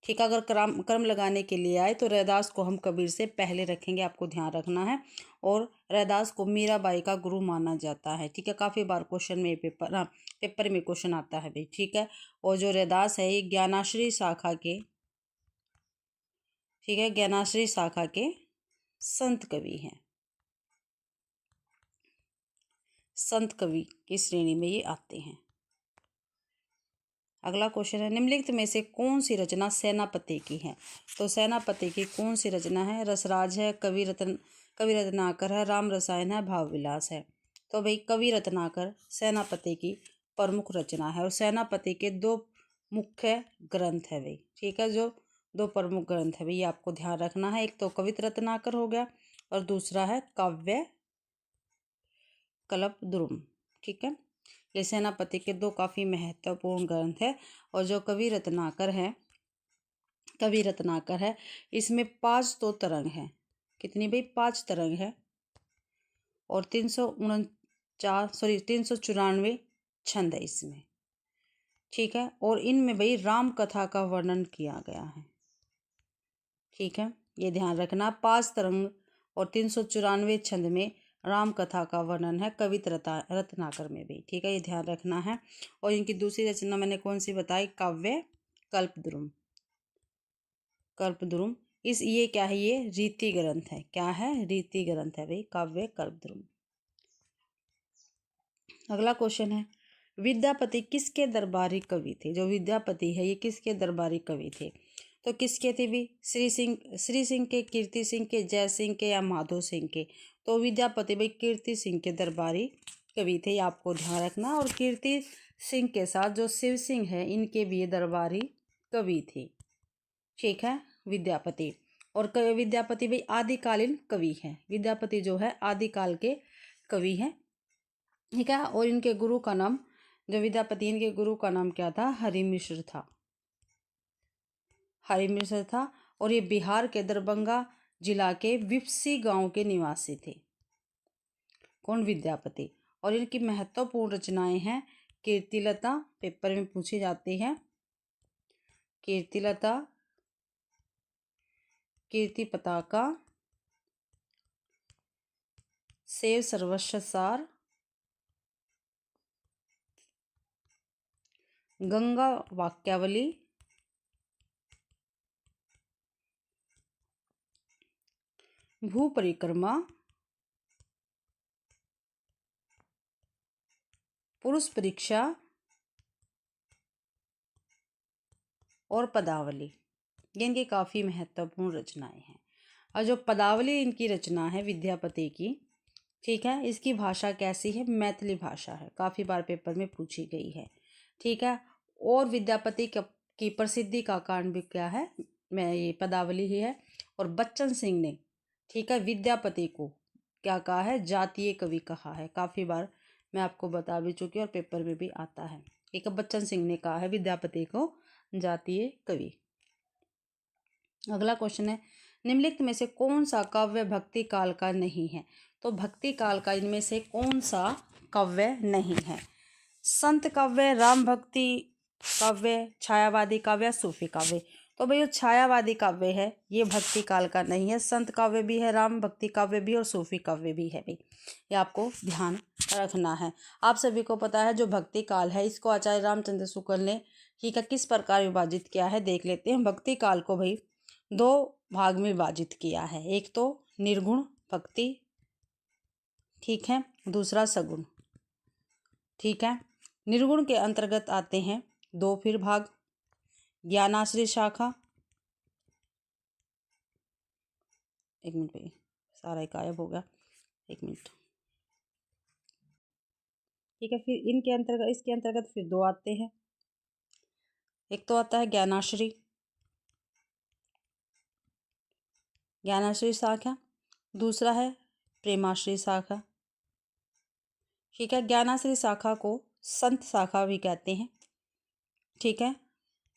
ठीक है। अगर क्रम लगाने के लिए आए तो रैदास को हम कबीर से पहले रखेंगे, आपको ध्यान रखना है। और रैदास को मीराबाई का गुरु माना जाता है, ठीक है। काफ़ी बार क्वेश्चन में पेपर में क्वेश्चन आता है भाई, ठीक है। और जो रैदास है ये ज्ञानाश्री शाखा के, ठीक है, ज्ञानाश्री शाखा के संत कवि हैं। संत कवि की श्रेणी में ये आते हैं। अगला क्वेश्चन है, निम्नलिखित में से कौन सी रचना सेनापति की है? तो सेनापति की कौन सी रचना है? रसराज है, कवि रत्नाकर है, राम रसायन है, भाव विलास है। तो भाई कवि रत्नाकर सेनापति की प्रमुख रचना है। और सेनापति के 2 मुख्य ग्रंथ है भाई, ठीक है। जो 2 प्रमुख ग्रंथ है भाई, ये आपको ध्यान रखना है। एक तो कवि रत्नाकर हो गया और दूसरा है काव्य कल्पद्रुम, ठीक है। ये सेनापति के 2 काफ़ी महत्वपूर्ण ग्रंथ है। और जो कवि रत्नाकर है इसमें 5 तो तरंग है। कितनी भाई? 5 तरंग है। और 394 छंद है इसमें, ठीक है। और इनमें भाई राम कथा का वर्णन किया गया है, ठीक है। ये ध्यान रखना, 5 तरंग और 394 छंद में राम कथा का वर्णन है कवि रत्नाकर में भी, ठीक है। ये ध्यान रखना है। और इनकी दूसरी रचना मैंने कौन सी बताई? काव्य कल्पद्रुम। ये क्या है? ये रीति ग्रंथ है। क्या है? रीति ग्रंथ है भाई, काव्य कल्पद्रुम। अगला क्वेश्चन है, विद्यापति किसके दरबारी कवि थे? जो विद्यापति है ये किसके दरबारी कवि थे? तो किसके थे भी? श्री सिंह के, कीर्ति सिंह के, जय सिंह के, या माधो सिंह के? तो विद्यापति भाई कीर्ति सिंह के दरबारी कवि थे, ये आपको ध्यान रखना। और कीर्ति सिंह के साथ जो शिव सिंह है इनके भी दरबारी कवि थे, ठीक है, विद्यापति। और विद्यापति भाई आदिकालीन कवि हैं। विद्यापति जो है आदिकाल के कवि हैं, ठीक है। और इनके गुरु का नाम, जो विद्यापति इनके गुरु का नाम क्या था? हरिमिश्र था। और ये बिहार के दरभंगा जिला के विप्सी गांव के निवासी थे। कौन? विद्यापति। और इनकी महत्वपूर्ण रचनाएं हैं कीर्तिलता, पेपर में पूछी जाती है। कीर्तिलता, कीर्ति पताका, शैव सर्वस्व सार, गंगा वाक्यावली, भू परिक्रमा, पुरुष परीक्षा और पदावली। ये इनकी काफ़ी महत्वपूर्ण रचनाएं हैं। और जो पदावली इनकी रचना है विद्यापति की, ठीक है, इसकी भाषा कैसी है? मैथिली भाषा है। काफ़ी बार पेपर में पूछी गई है, ठीक है। और विद्यापति की प्रसिद्धि का कारण भी क्या है? ये पदावली ही है। और बच्चन सिंह ने, ठीक है, विद्यापति को क्या कहा है? जातीय कवि कहा है। काफ़ी बार मैं आपको बता भी चुकी हूँ और पेपर में भी आता है। एक बच्चन सिंह ने कहा है विद्यापति को जातीय कवि। अगला क्वेश्चन है, निम्नलिखित में से कौन सा काव्य भक्ति काल का नहीं है? तो भक्ति काल का इनमें से कौन सा काव्य नहीं है? संत काव्य, राम भक्ति काव्य, छायावादी काव्य, सूफी काव्य। तो भाई जो छायावादी काव्य है ये भक्ति काल का नहीं है। संत काव्य भी है, राम भक्ति काव्य भी और सूफी काव्य भी है भाई, ये आपको ध्यान रखना है। आप सभी को पता है जो भक्ति काल है इसको आचार्य रामचंद्र शुक्ल ने ठीक है किस प्रकार विभाजित किया है, देख लेते हैं। भक्ति काल को भाई दो भाग में विभाजित किया है, एक तो निर्गुण भक्ति, ठीक है, दूसरा सगुण, ठीक है। निर्गुण के अंतर्गत आते हैं दो फिर भाग, ज्ञानाश्रय शाखा, एक मिनट भाई सारा एक गायब हो गया, एक मिनट, ठीक है। फिर इनके अंतर्गत इसके अंतर्गत फिर दो आते हैं, एक तो आता है ज्ञानाश्रय, ज्ञानाश्रय शाखा, दूसरा है प्रेमाश्रय शाखा, ठीक है। ज्ञानाश्रय शाखा को संत शाखा भी कहते हैं, ठीक है,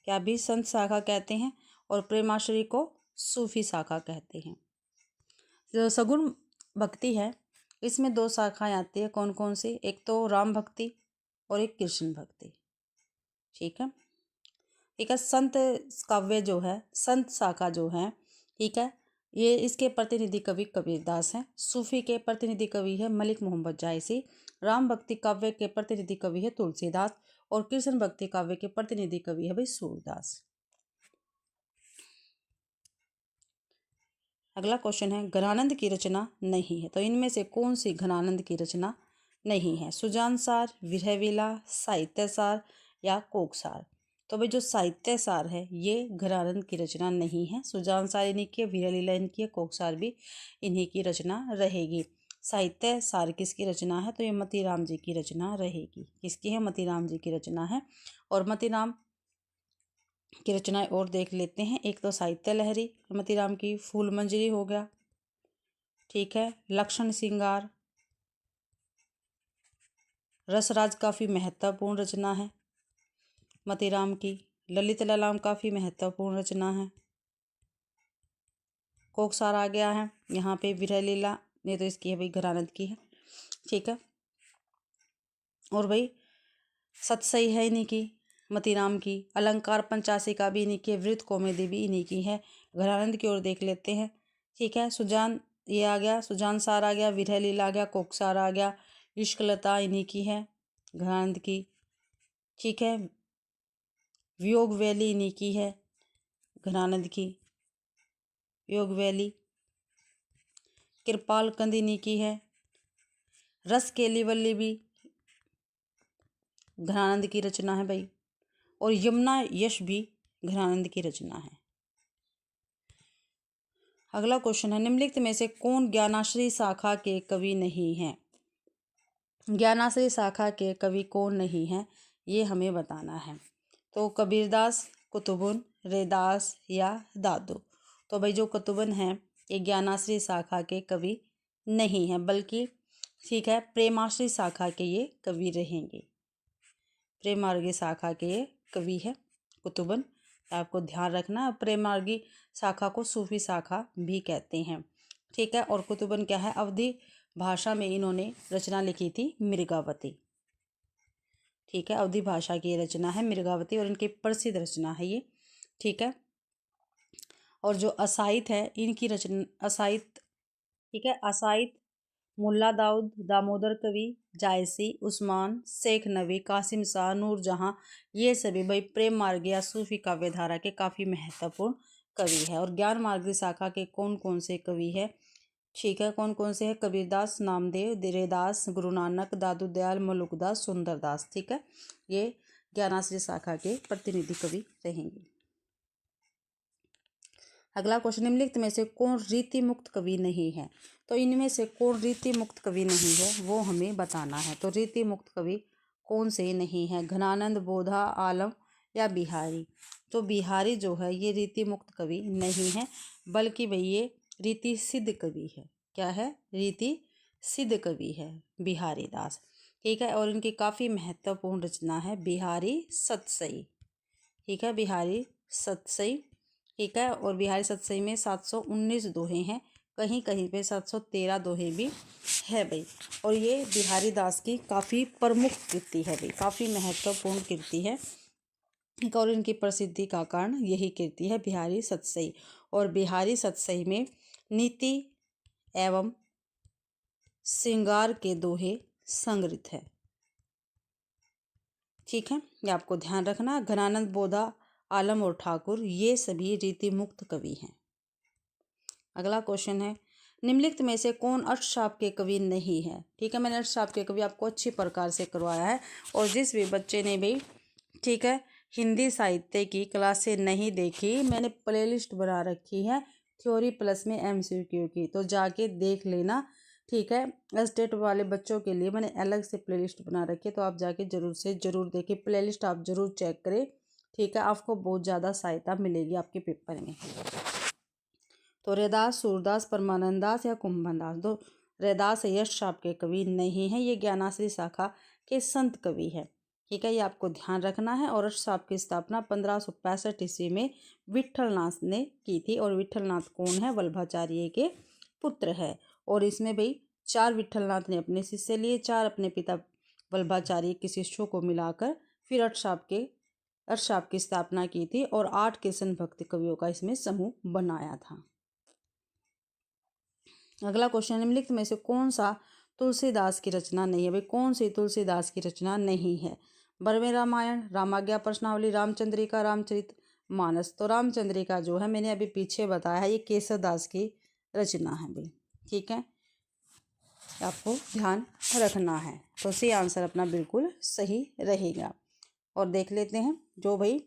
क्या भी संत शाखा कहते हैं, और प्रेमाश्रय को सूफी शाखा कहते हैं। जो सगुण भक्ति है इसमें दो शाखाएं आती है, कौन कौन सी? एक तो राम भक्ति और एक कृष्ण भक्ति, ठीक है। ठीक है, संत काव्य जो है, संत शाखा जो है, ठीक है, ये इसके प्रतिनिधि कवि कबीरदास हैं। सूफी के प्रतिनिधि कवि है मलिक मोहम्मद जायसी। राम भक्ति काव्य के प्रतिनिधि कवि है तुलसीदास, और कृष्ण भक्ति काव्य के प्रतिनिधि कवि है भाई सूरदास। अगला क्वेश्चन है घनानंद की रचना नहीं है, तो इनमें से कौन सी घनानंद की रचना नहीं है? सुजान सार, विरहविला, साहित्य सार या कोकसार। तो भाई जो साहित्य सार है ये घनानंद की रचना नहीं है। सुजान सार इन्हीं की है, विरहलीला इनकी है, कोकसार भी इन्हीं की रचना रहेगी। साहित्य सार किसकी रचना है? तो ये मतीराम जी की रचना रहेगी। किसकी है? मतीराम जी की रचना है। और मतीराम की रचनाएं और देख लेते हैं। एक तो साहित्य लहरी मतीराम की, फूल मंजरी हो गया, ठीक है, लक्षण श्रृंगार, रसराज काफ़ी महत्वपूर्ण रचना है मतीराम की, ललित ललाम काफ़ी महत्वपूर्ण रचना है, कोकसार आ गया है यहाँ पे, विरह लीला ये तो इसकी है भाई, घरानंद की है, ठीक है। और भाई सतसई है इन्हीं की, मतीराम की, अलंकार पंचासी का भी इन्हीं की है, वृत्त कौमुदी भी इन्हीं की है। घरानंद की ओर देख लेते हैं, ठीक है। सुजान ये आ गया, सुजान सार आ गया, विरह लीला आ गया, कोकसार आ गया, इश्कलता इन्हीं की है घरानंद की, ठीक है। वियोग वैली इन्हीं की है घरानंद की, योग वैली, कृपाल कंद इन्हीं की है, रस केली वल्ली भी घरानंद की रचना है भाई, और यमुना यश भी घरानंद की रचना है। अगला क्वेश्चन है निम्नलिखित में से कौन ज्ञानाश्रय शाखा के कवि नहीं है? ज्ञानाश्रय शाखा के कवि कौन नहीं है ये हमें बताना है। तो कबीरदास, कुतुबुन, रैदास या दादू। तो भाई जो कुतुबुन है ये ज्ञानाश्रय शाखा के कवि नहीं है, बल्कि ठीक है प्रेमाश्रय शाखा के ये कवि रहेंगे। प्रेमार्गी शाखा के ये कवि है कुतुबुन, आपको ध्यान रखना। प्रेमार्गी शाखा को सूफी शाखा भी कहते हैं, ठीक है। और कुतुबुन क्या है? अवधी भाषा में इन्होंने रचना लिखी थी मृगावती, ठीक है, अवधी भाषा की रचना है मृगावती, और इनकी प्रसिद्ध रचना है ये, ठीक है। और जो असाइत है इनकी रचना, असाइत, ठीक है, असाइत मुल्ला दाऊद, दामोदर कवि, जायसी, उस्मान, शेख नबी, कासिम शाह, नूरजहाँ, ये सभी भाई प्रेम मार्ग या सूफी काव्य धारा के काफ़ी महत्वपूर्ण कवि है। और ज्ञान मार्ग शाखा के कौन कौन से कवि है, ठीक है, कौन कौन से है? कबीरदास, नामदेव, रैदास, गुरु नानक, दादू दयाल, मलुकदास, सुंदरदास, ठीक है, ये ज्ञानाश्रय शाखा के प्रतिनिधि कवि रहेंगे। अगला क्वेश्चन निम्नलिखित में से कौन रीति मुक्त कवि नहीं है? तो इनमें से कौन रीति मुक्त कवि नहीं है वो हमें बताना है। तो रीति मुक्त कवि कौन से नहीं है? घनानंद, बोधा, आलम या बिहारी। तो बिहारी जो है ये रीति मुक्त कवि नहीं है, बल्कि भाई ये रीति सिद्ध कवि है। क्या है? रीति सिद्ध कवि है बिहारी दास, ठीक है। और इनकी काफ़ी महत्वपूर्ण रचना है बिहारी सतसई, ठीक है, बिहारी सतसई, ठीक है। और बिहारी सतसई में 719 दोहे हैं, कहीं कहीं पे 713 दोहे भी है भाई। और ये बिहारी दास की काफ़ी प्रमुख कृति है भाई, काफ़ी महत्वपूर्ण कृति है और इनकी प्रसिद्धि का कारण यही कृति है बिहारी सतसई। और बिहारी सतसई में नीति एवं श्रृंगार के दोहे संग्रहित है। ठीक है, ये आपको ध्यान रखना। घनानंद बोधा, आलम और ठाकुर ये सभी रीति मुक्त कवि हैं। अगला क्वेश्चन है, निम्नलिखित में से कौन अष्टशाप के कवि नहीं है। ठीक है, मैंने अष्टशाप के कवि आपको अच्छी प्रकार से करवाया है। और जिस भी बच्चे ने भी, ठीक है, हिंदी साहित्य की क्लासें नहीं देखी, मैंने प्लेलिस्ट बना रखी है थ्योरी प्लस में MCQ की, तो जाके देख लेना। ठीक है, स्टेट वाले बच्चों के लिए मैंने अलग से प्लेलिस्ट बना रखी है, तो आप जाके जरूर से ज़रूर देखिए, प्लेलिस्ट आप ज़रूर चेक करें। ठीक है, आपको बहुत ज़्यादा सहायता मिलेगी आपके पेपर में। तो रैदास, सूरदास, परमानंद दास या कुंभन दास, दो रैदास अष्टशाप के कवि नहीं है, ये ज्ञानाश्री शाखा के संत कवि है। ठीक है, ये आपको ध्यान रखना है। और अष्टशाप की स्थापना 1565 ईस्वी में विट्ठलनाथ ने की थी। और विट्ठलनाथ कौन है? वल्लभाचार्य के पुत्र है। और इसमें भाई 4 विट्ठलनाथ ने अपने शिष्य लिए, 4 अपने पिता वल्लभाचार्य के शिष्यों को मिलाकर फिर अष्टशाप की स्थापना की थी। और 8 कृष्ण भक्त कवियों का इसमें समूह बनाया था। अगला क्वेश्चन, निम्नलिखित में से कौन सा तुलसीदास की रचना नहीं है। भाई कौन सी तुलसीदास की रचना नहीं है? बरवे रामायण, रामाज्ञा प्रश्नावली, रामचंद्रिका, रामचरित मानस। तो रामचंद्रिका जो है मैंने अभी पीछे बताया है, ये केसर दास की रचना है भाई। ठीक है, आपको ध्यान रखना है। तो सी आंसर अपना बिल्कुल सही रहेगा। और देख लेते हैं जो भाई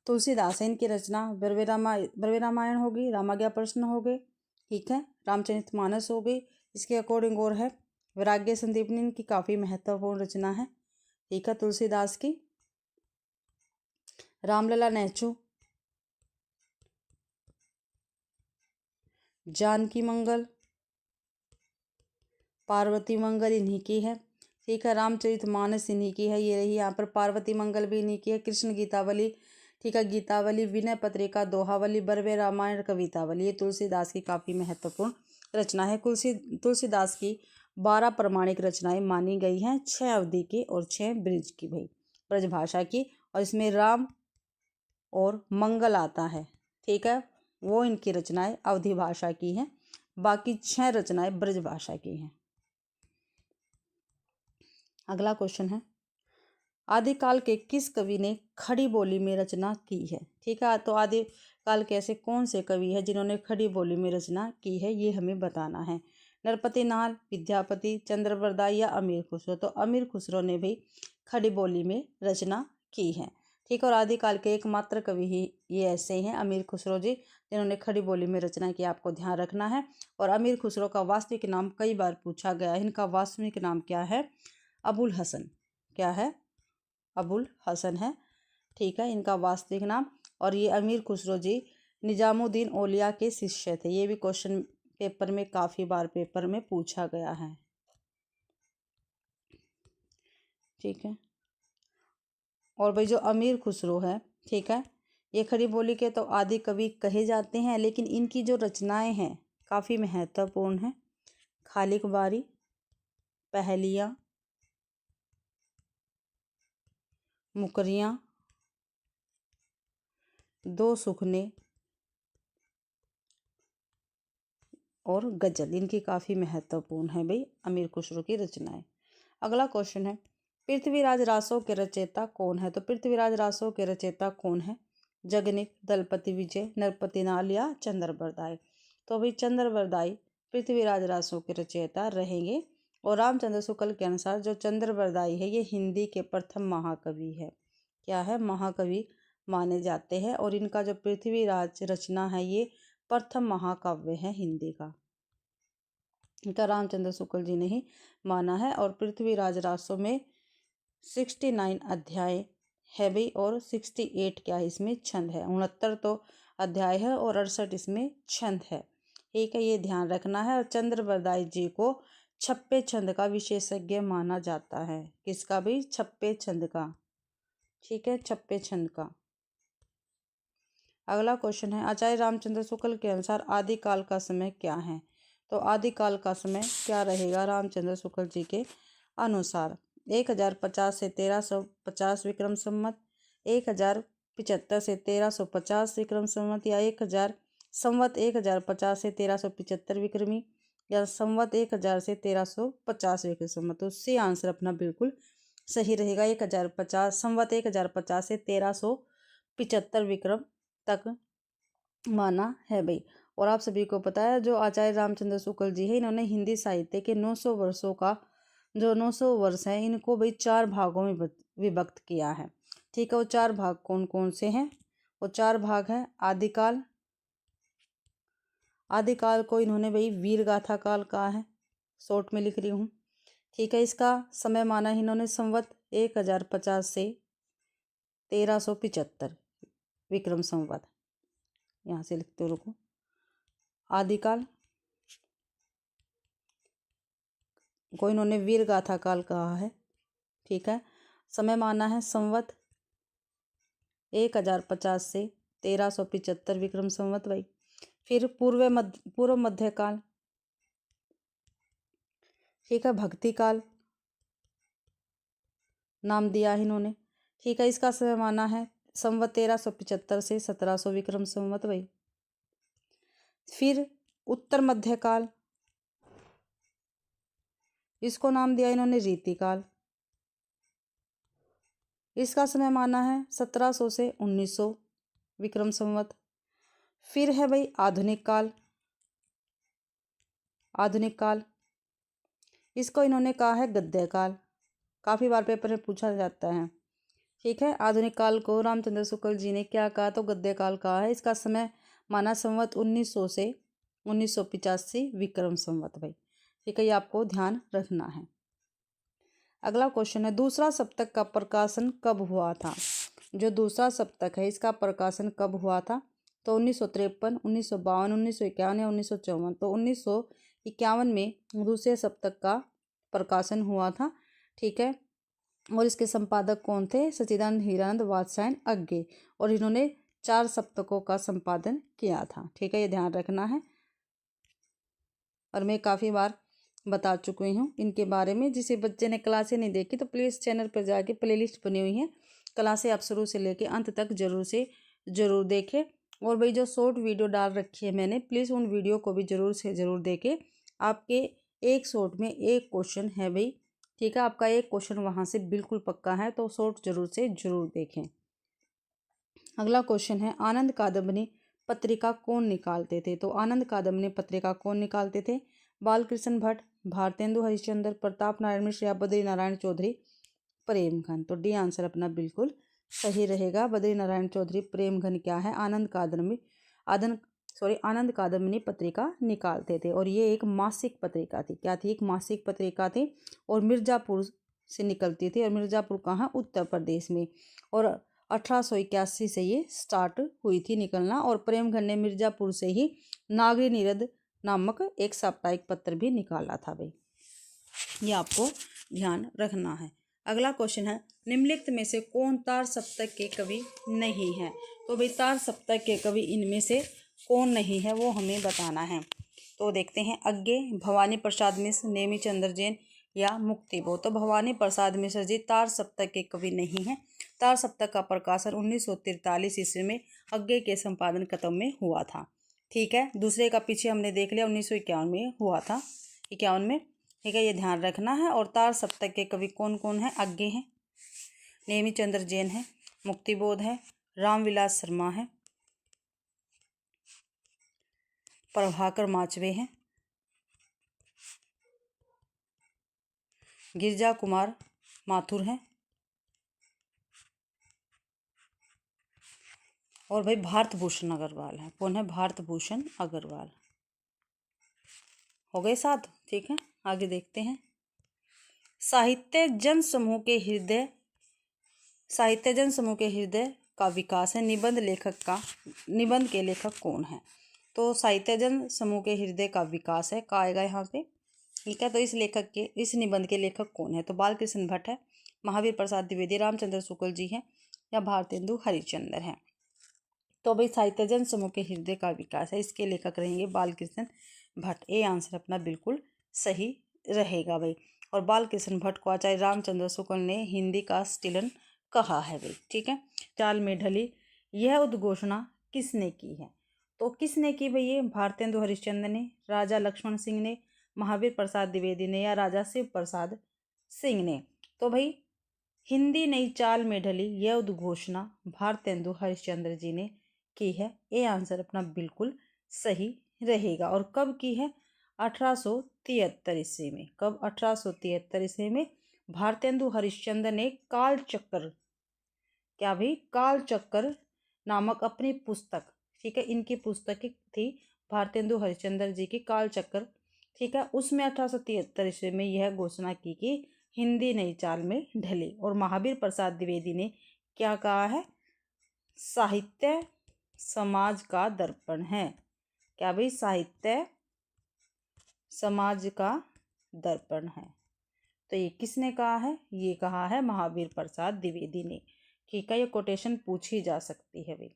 तुलसीदास है, इनकी रचना बरवे रामायण होगी, रामाज्ञा प्रश्न हो गए, ठीक है, रामचरितमानस हो गई, इसके अकॉर्डिंग। और है वैराग्य संदीपनी, इनकी काफ़ी महत्वपूर्ण रचना है। ठीक है, तुलसीदास की। रामलला नेचू, जानकी मंगल, पार्वती मंगल इन्हीं की है। ठीक है, रामचरितमानस इन्हीं की है, ये रही यहाँ पर। पार्वती मंगल भी इन्हीं की है। कृष्ण गीतावली, ठीक है, गीतावली, विनय पत्रिका, दोहावली, बरवे रामायण, कवितावली, ये तुलसीदास की काफ़ी महत्वपूर्ण रचना है। तुलसीदास की 12 प्रमाणिक रचनाएं मानी गई हैं, 6 अवधि की और 6 ब्रिज की भाई, ब्रजभाषा की। और इसमें राम और मंगल आता है। ठीक है, वो इनकी रचनाएं अवधि भाषा की हैं, बाकी 6 रचनाएं ब्रजभाषा की हैं। अगला क्वेश्चन है, आदिकाल के किस कवि ने खड़ी बोली में रचना की है। ठीक है, तो आदिकाल के ऐसे कौन से कवि हैं जिन्होंने खड़ी बोली में रचना की है, ये हमें बताना है। नरपति नाल, विद्यापति, चंद्रवरदाई या अमीर खुसरो। तो अमीर खुसरो ने भी खड़ी बोली में रचना की है। ठीक है, और आदिकाल के एकमात्र कवि ही ये ऐसे हैं, अमीर खुसरो जी, जिन्होंने खड़ी बोली में रचना की, आपको ध्यान रखना है। और अमीर खुसरो का वास्तविक नाम कई बार पूछा गया है। इनका वास्तविक नाम क्या है? अबुल हसन। क्या है? अबुल हसन है। ठीक है, इनका वास्तविक नाम। और ये अमीर खुसरो जी निजामुद्दीन औलिया के शिष्य थे। ये भी क्वेश्चन पेपर में काफ़ी बार पेपर में पूछा गया है। ठीक है, और भाई जो अमीर खुसरो है, ठीक है, ये खड़ी बोली के तो आदि कवि कहे जाते हैं, लेकिन इनकी जो रचनाएं हैं काफ़ी महत्वपूर्ण हैं। खालिक बारी, पहेलियाँ, मुकरियाँ, दो सुखने और गजल, इनकी काफ़ी महत्वपूर्ण है भाई अमीर खुसरो की रचनाएं। अगला क्वेश्चन है, पृथ्वीराज रासों के रचयिता कौन है। तो पृथ्वीराज रासों के रचयिता कौन है? जगनिक, दलपति विजय, नरपति नाल या चंद्रवरदाई। तो भाई चंद्रवरदाई पृथ्वीराज रासों के रचयिता रहेंगे। और रामचंद्र शुक्ल के अनुसार जो चंद्रवरदाई है ये हिंदी के प्रथम महाकवि है। क्या है? महाकवि माने जाते हैं। और इनका जो पृथ्वीराज रचना है ये प्रथम महाकाव्य है हिंदी का। इनका रामचंद्र शुक्ल जी ने ही माना है। और पृथ्वीराज रासों में 69 अध्याय है भाई, और 68 क्या है इसमें छंद है। 69 तो अध्याय है और 68 इसमें छंद है। ठीक है, ये ध्यान रखना है। और चंद्रवरदाई जी को छप्पे छंद का विशेषज्ञ माना जाता है। किसका भाई? छप्पे छंद का। ठीक है, छप्पे छंद का। अगला क्वेश्चन है आचार्य रामचंद्र शुक्ल के अनुसार आदिकाल का समय क्या है। तो आदिकाल का समय क्या रहेगा रामचंद्र शुक्ल जी के अनुसार। 1050 से 1350 विक्रम संवत, 1075 से 1350 विक्रम संवत, या 1050 से 1375 विक्रमी, या संवत 1000 से 1350 विक्रम संवत। तो सी आंसर अपना बिल्कुल सही रहेगा। 1050 संवत 1050 से 1375 विक्रम तक माना है भाई। और आप सभी को पता है जो आचार्य रामचंद्र शुक्ल जी है, इन्होंने हिंदी साहित्य के 900 वर्षों का जो 900 वर्ष है इनको भाई 4 भागों में विभक्त किया है। ठीक है, वो 4 भाग कौन कौन से हैं। वो 4 भाग हैं आदिकाल। आदिकाल को इन्होंने भाई वीर गाथा काल कहा है, शॉर्ट में लिख रही हूँ। ठीक है, इसका समय माना है इन्होंने संवत 1050 से 1375 विक्रम संवत। यहाँ से लिखते हो रुको। आदिकाल को इन्होंने वीर गाथा काल कहा है। ठीक है, समय माना है संवत 1050 से 1375 विक्रम संवत भाई। फिर पूर्व मध्य काल, ठीक है, भक्ति काल नाम दिया है इन्होंने। ठीक है, इसका समय माना है संवत 1375 से 1700 विक्रम संवत भाई। फिर उत्तर मध्य काल, इसको नाम दिया इन्होंने रीतिकाल। इसका समय माना है 1700 से 1900 विक्रम संवत। फिर है भाई आधुनिक काल। आधुनिक काल इसको इन्होंने कहा है गद्य काल, काफ़ी बार पेपर में पूछा जाता है। ठीक है, आधुनिक काल को रामचंद्र शुक्ल जी ने क्या कहा, तो गद्य काल कहा है। इसका समय माना संवत 1900 से 1985 विक्रम संवत भाई। ठीक है, ये आपको ध्यान रखना है। अगला क्वेश्चन है दूसरा सप्तक का प्रकाशन कब हुआ था। जो दूसरा सप्तक है इसका प्रकाशन कब हुआ था, तो 1953, 1952, 1951 या 1954। तो 1951 में दूसरे सप्तक का प्रकाशन हुआ था। ठीक है, और इसके संपादक कौन थे, सच्चिदानंद हीरानंद वात्स्यायन अज्ञे, और इन्होंने 4 सप्तकों का संपादन किया था। ठीक है, ये ध्यान रखना है। और मैं काफ़ी बार बता चुकी हूँ इनके बारे में। जिसे बच्चे ने क्लासें नहीं देखी तो प्लीज़ चैनल पर जाके प्लेलिस्ट बनी हुई है, क्लासें आप शुरू से लेके अंत तक ज़रूर देखें। और भाई जो शॉर्ट वीडियो डाल रखी है मैंने, प्लीज़ उन वीडियो को भी ज़रूर देखें। आपके एक शॉर्ट में एक क्वेश्चन है भाई। ठीक है, आपका एक क्वेश्चन वहाँ से बिल्कुल पक्का है, तो शॉर्ट ज़रूर देखें। अगला क्वेश्चन है आनंद कादम्बनी पत्रिका कौन निकालते थे। तो आनंद कादम्बनी पत्रिका कौन निकालते थे, बालकृष्ण भट्ट, भारतेंदु हरिश्चंद्र, प्रताप नारायण मिश्र या बद्री नारायण चौधरी प्रेमघन। तो डी आंसर अपना बिल्कुल सही रहेगा। बद्री नारायण चौधरी प्रेमघन क्या है, आनंद कादम्बनी पत्रिका निकालते थे। और ये एक मासिक पत्रिका थी। क्या थी, एक मासिक पत्रिका थी, और मिर्ज़ापुर से निकलती थी। और मिर्ज़ापुर कहाँ, उत्तर प्रदेश में। और 1881 से ये स्टार्ट हुई थी निकलना। और प्रेमघन ने मिर्ज़ापुर से ही नागरी निरद नामक एक साप्ताहिक पत्र भी निकाला था भाई। ये आपको ध्यान रखना है। अगला क्वेश्चन है निम्नलिखित में से कौन तार सप्तक के कवि नहीं है। तो भाई तार सप्तक के कवि इनमें से कौन नहीं है वो हमें बताना है। तो देखते हैं अज्ञे, भवानी प्रसाद मिश्र, नेमी चंद्र जैन या मुक्तिबोध। तो भवानी प्रसाद मिश्र जी तार सप्तक के कवि नहीं हैं। तार सप्तक का प्रकाशन 1943 ईस्वी में अज्ञे के संपादन कतम में हुआ था। ठीक है, दूसरे का पीछे हमने देख लिया 1951 में हुआ था, 51 में। ठीक है, ये ध्यान रखना है। और तार सप्तक के कवि कौन कौन हैं, अज्ञे हैं, नेमी चंद्र जैन है, मुक्तिबोध है, रामविलास शर्मा है, प्रभाकर माचवे हैं, गिरजा कुमार माथुर हैं, और भाई भारत भूषण अग्रवाल है। कौन है, भारत भूषण अग्रवाल। हो गए 7। ठीक है, आगे देखते हैं साहित्य जन समूह के हृदय का विकास है। निबंध के लेखक कौन है। तो साहित्य जन समूह के हृदय का विकास है कहा आएगा यहाँ पे। ठीक है, तो इस निबंध के लेखक कौन है। तो बालकृष्ण भट्ट है, महावीर प्रसाद द्विवेदी, रामचंद्र शुक्ल जी हैं, या भारतेंदु हरिश्चंद्र हैं। तो भाई साहित्यजन समूह के हृदय का विकास है, इसके लेखक रहेंगे बालकृष्ण भट्ट। ये आंसर अपना बिल्कुल सही रहेगा भाई। और बालकृष्ण भट्ट को आचार्य रामचंद्र शुक्ल ने हिंदी का स्टिलन कहा है भाई। ठीक है, चाल में ढली यह उद्घोषणा किसने की है? तो किसने की भाई? ये भारतेंदु हरिश्चंद्र ने, राजा लक्ष्मण सिंह ने, महावीर प्रसाद द्विवेदी ने या राजा शिव प्रसाद सिंह ने? तो भाई हिंदी नई चाल में ढली यह उद्घोषणा भारतेंदु हरिश्चंद्र जी ने की है। ये आंसर अपना बिल्कुल सही रहेगा। और कब की है? 1873 ईस्वी में। कब? 1873 ईस्वी में भारतेंदु हरिश्चंद्र ने कालचक्र, क्या भाई? कालचक्र नामक अपनी पुस्तक, ठीक है, इनकी पुस्तक थी भारतेंदु हरिश्चंद्र जी की कालचक्र, ठीक है, उसमें 1873 ईस्वी में यह घोषणा की कि हिंदी नई चाल में ढली। और महावीर प्रसाद द्विवेदी ने क्या कहा है? साहित्य समाज का दर्पण है। क्या भाई? साहित्य समाज का दर्पण है। तो ये किसने कहा है? ये कहा है महावीर प्रसाद द्विवेदी ने। ठीक है, ये कोटेशन पूछी जा सकती है भाई।